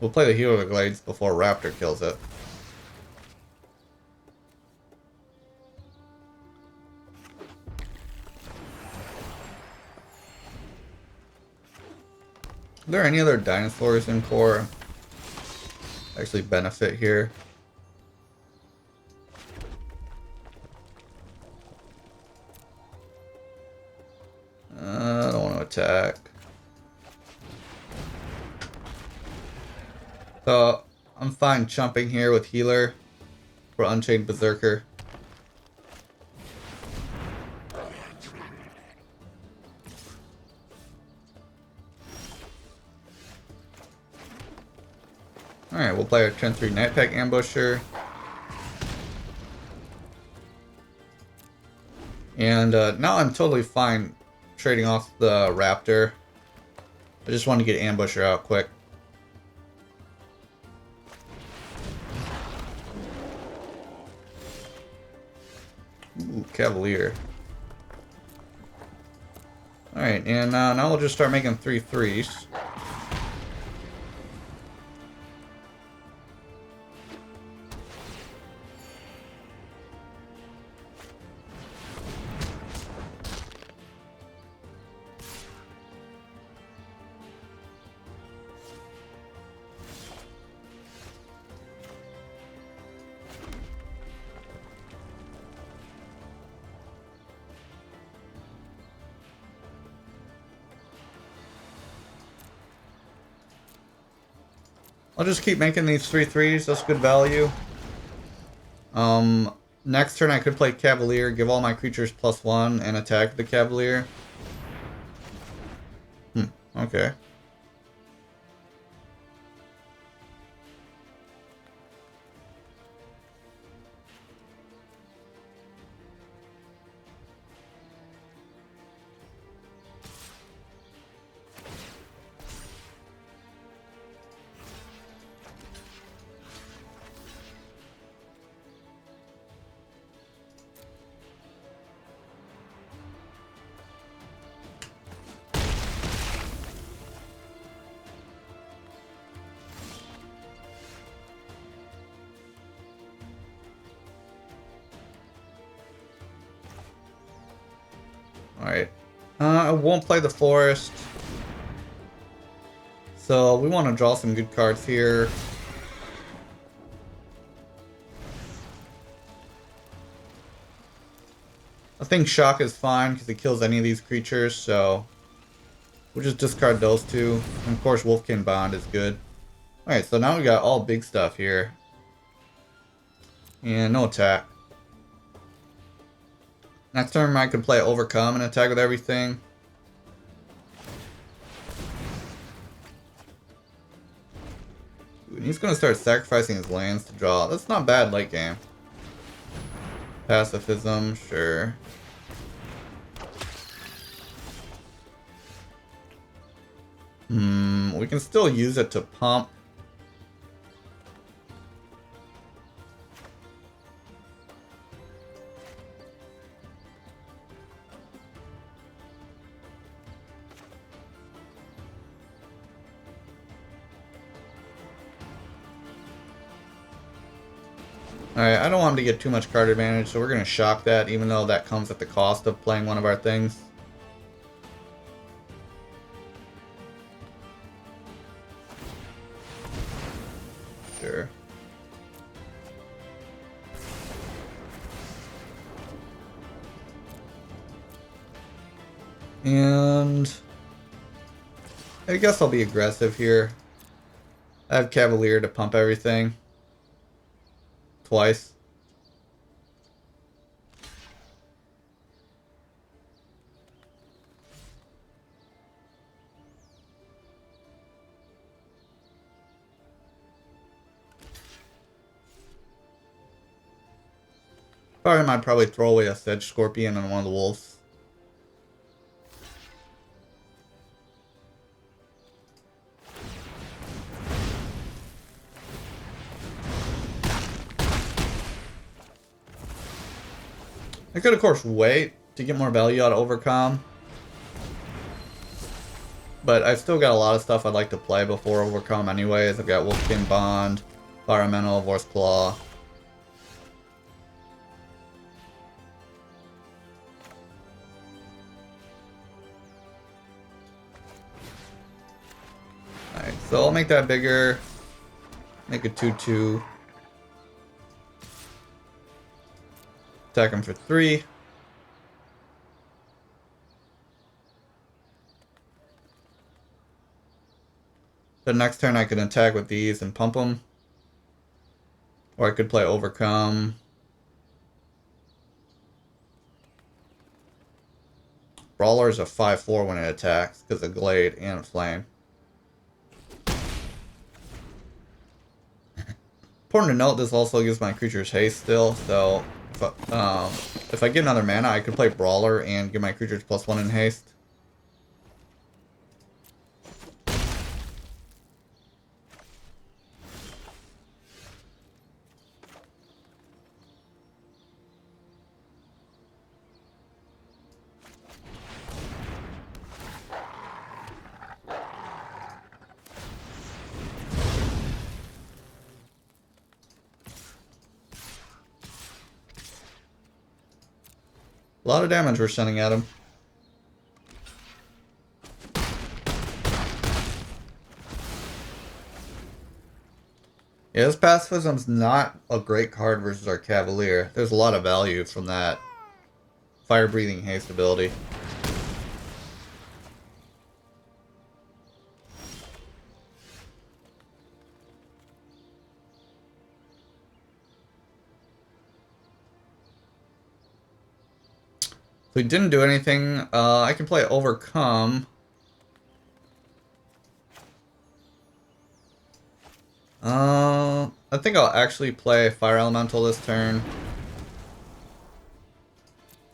We'll play the Healer Glades before Raptor kills it. Are there any other dinosaurs in core actually benefit here? I don't want to attack. So I'm fine chumping here with Healer for Unchained Berserker. Alright, we'll play our turn 3 Night Pack Ambusher. And now I'm totally fine trading off the Raptor. I just want to get Ambusher out quick. Ooh, Cavalier. Alright, and now we'll just start making 3/3s. I'll just keep making these 3/3s, that's good value. Next turn I could play Cavalier, give all my creatures +1 and attack the Cavalier. Okay. Alright. I won't play the forest. So we want to draw some good cards here. I think Shock is fine because it kills any of these creatures, so we'll just discard those two. And of course Wolfkin Bond is good. Alright, so now we got all big stuff here. And no attack. Next turn I could play Overcome and attack with everything. And he's gonna start sacrificing his lands to draw. That's not bad late game. Pacifism, sure. We can still use it to pump. Alright, I don't want him to get too much card advantage, so we're going to shock that, even though that comes at the cost of playing one of our things. Sure. And I guess I'll be aggressive here. I have Cavalier to pump everything. Twice. I'd probably throw away a Sedge Scorpion on one of the wolves. I could, of course, wait to get more value out of Overcome. But I've still got a lot of stuff I'd like to play before Overcome anyways. I've got Wolfkin Bond, Environmental, Vor's Claw. Alright, so I'll make that bigger. Make it 2/2. Attack him for 3. The next turn I could attack with these and pump them. Or I could play Overcome. Brawler is a 5/4 when it attacks because of Glade and Flame. Important to note, this also gives my creatures haste still, so if I get another mana, I could play Brawler and give my creatures +1 in haste. A lot of damage we're sending at him. Yeah, this Pacifism's not a great card versus our Cavalier. There's a lot of value from that fire-breathing haste ability. If we didn't do anything, I can play Overcome. I think I'll actually play Fire Elemental this turn.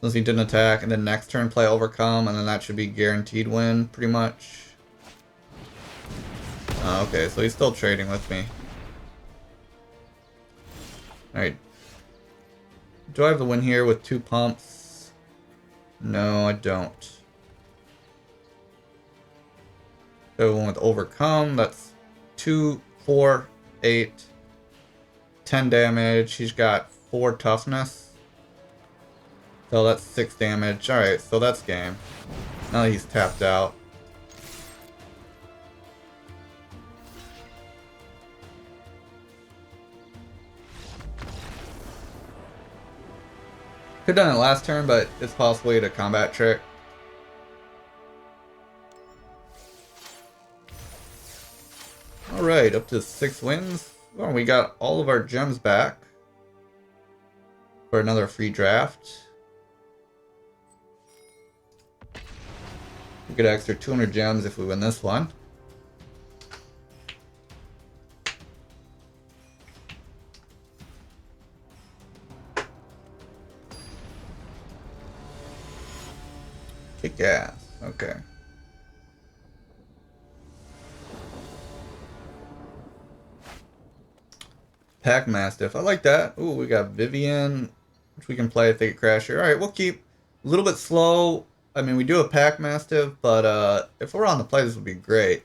Since he didn't attack, and then next turn play Overcome, and then that should be guaranteed win, pretty much. Okay, so he's still trading with me. Alright. Do I have the win here with 2 pumps? No, I don't. Go one with Overcome. That's 2, 4, 8, 10 damage. He's got 4 toughness. So that's 6 damage. Alright, so that's game. Now that he's tapped out. Could have done it last turn, but it's possibly a combat trick. Alright, up to 6 wins. Well, we got all of our gems back for another free draft. We get extra 200 gems if we win this one. Kick ass. Okay. Pack Mastiff. I like that. Ooh, we got Vivian, which we can play Thicket Crasher. Alright, we'll keep a little bit slow. I mean, we do a Pack Mastiff, but if we're on the play, this would be great.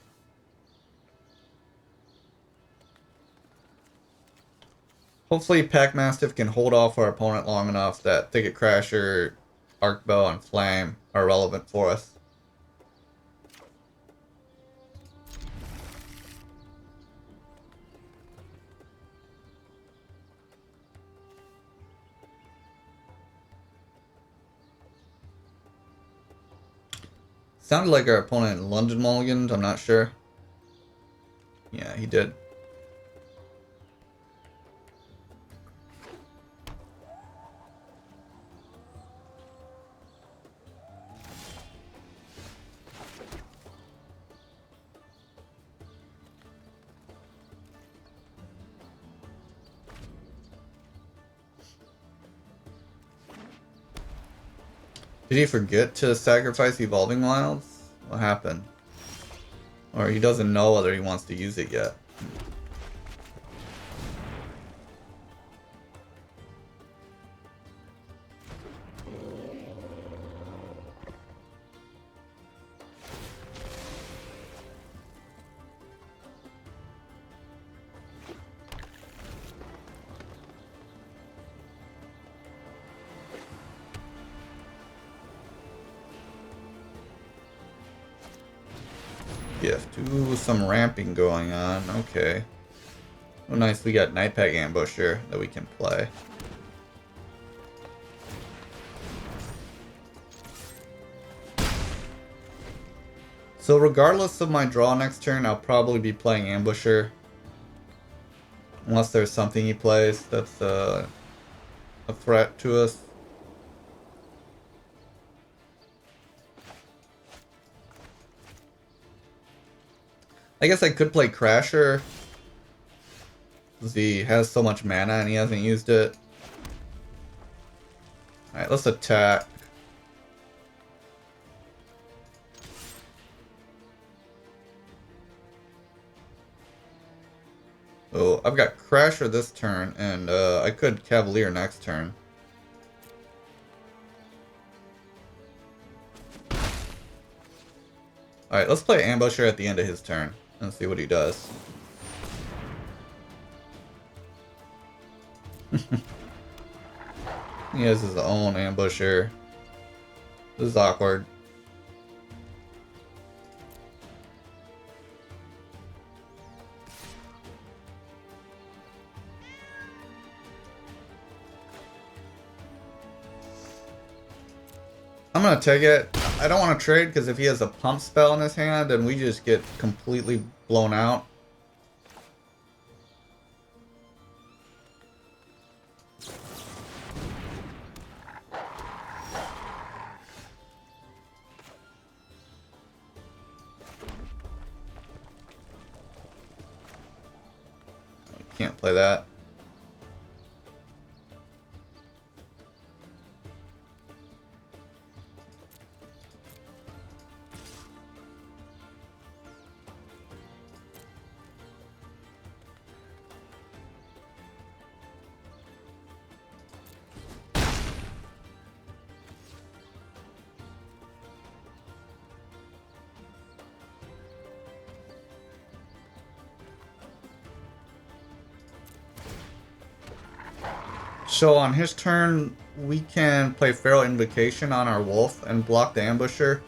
Hopefully, Pack Mastiff can hold off our opponent long enough that Thicket Crasher, Arc Bow, and Flame are relevant for us. Sounded like our opponent London Mulligans, I'm not sure. Yeah, he did. Did he forget to sacrifice Evolving Wilds? What happened? Or he doesn't know whether he wants to use it yet. Gift. Ooh, some ramping going on. Okay. Oh, nice. We got Nightpack Ambusher that we can play. So regardless of my draw next turn, I'll probably be playing Ambusher. Unless there's something he plays that's a threat to us. I guess I could play Crasher. Because he has so much mana and he hasn't used it. Alright, let's attack. Oh, I've got Crasher this turn, and I could Cavalier next turn. Alright, let's play Ambusher at the end of his turn, and see what he does. He has his own Ambusher. This is awkward. I'm gonna take it. I don't want to trade because if he has a pump spell in his hand, then we just get completely blown out. Can't play that. So on his turn, we can play Feral Invocation on our Wolf and block the Ambusher.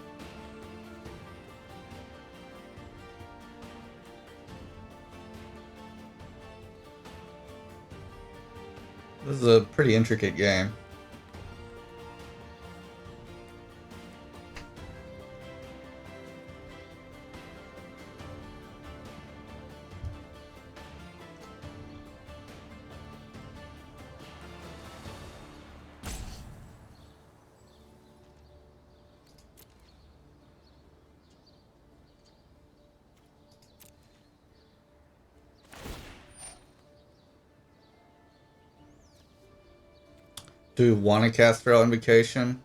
This is a pretty intricate game. Do we want to cast Feral Invocation?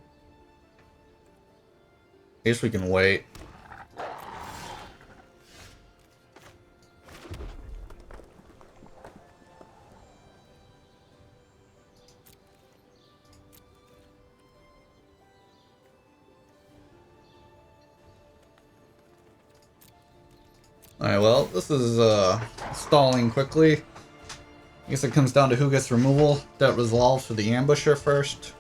I guess we can wait. Alright, well, this is stalling quickly. I guess it comes down to who gets removal. That resolves for the ambusher first.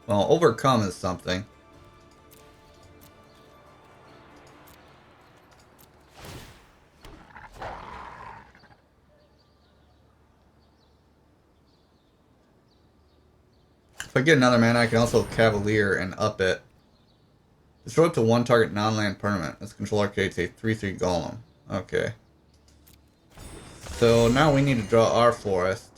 Well, overcome is something. If I get another mana, I can also Cavalier and up it. Destroy up to one target non-land permanent. Its controller creates a 3/3 golem. Okay. So now we need to draw our forest.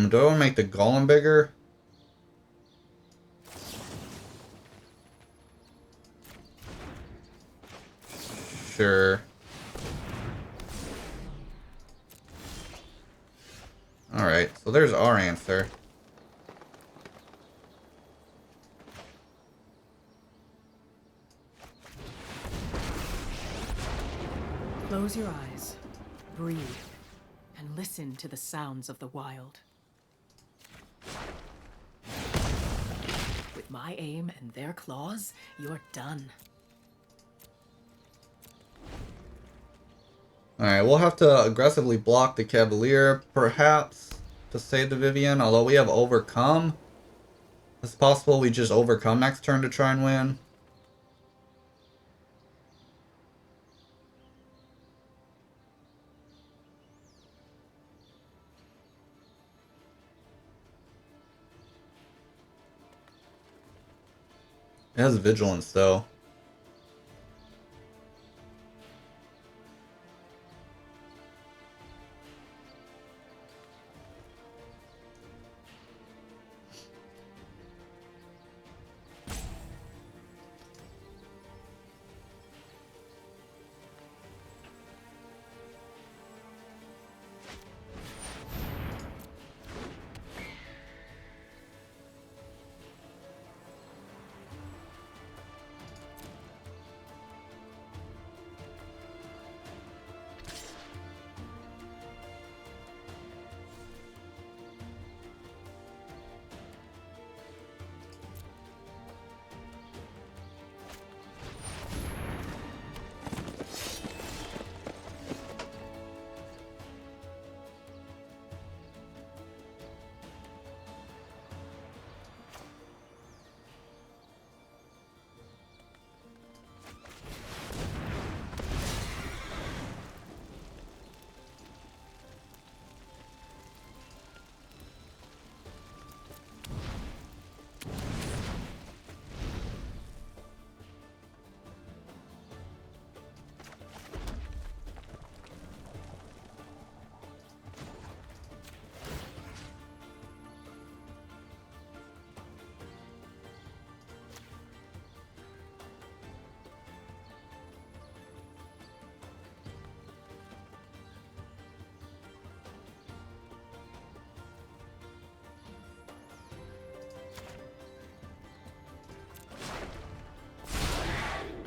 Do I want to make the golem bigger? Sure. Alright, so there's our answer. Close your eyes, breathe, and listen to the sounds of the wild. With my aim and their claws, you're done. Alright, we'll have to aggressively block the Cavalier, perhaps, to save the Vivian, although we have Overcome. It's possible we just Overcome next turn to try and win. It has Vigilance, though.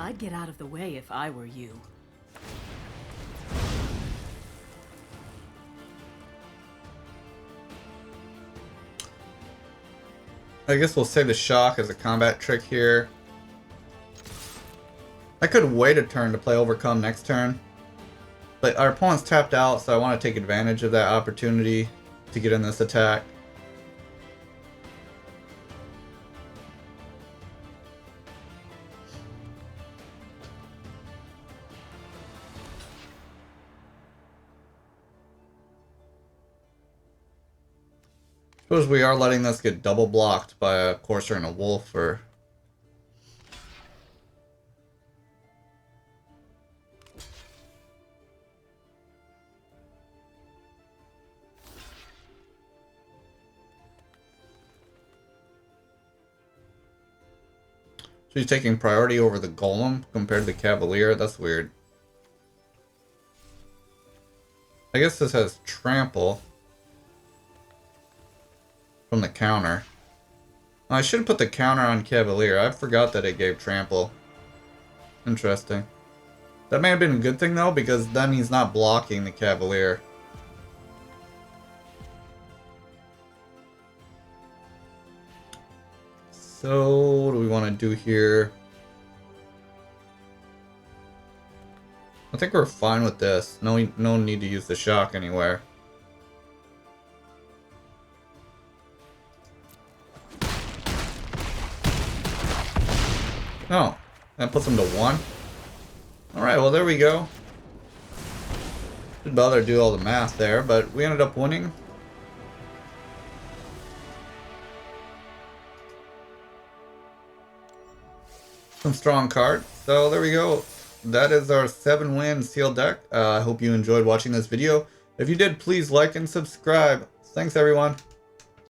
I'd get out of the way if I were you. I guess we'll save the shock as a combat trick here. I could wait a turn to play Overcome next turn, but our opponent's tapped out, so I want to take advantage of that opportunity to get in this attack. Suppose we are letting this get double blocked by a Courser and a Wolf, or... So he's taking priority over the Golem compared to the Cavalier? That's weird. I guess this has Trample from the counter. I should have put the counter on Cavalier. I forgot that it gave Trample. Interesting. That may have been a good thing though, because then he's not blocking the Cavalier. So, what do we want to do here? I think we're fine with this. No need to use the shock anywhere. Oh, that puts him to 1. Alright, well there we go. Didn't bother to do all the math there, but we ended up winning. Some strong cards. So there we go. That is our 7-win sealed deck. I hope you enjoyed watching this video. If you did, please like and subscribe. Thanks everyone.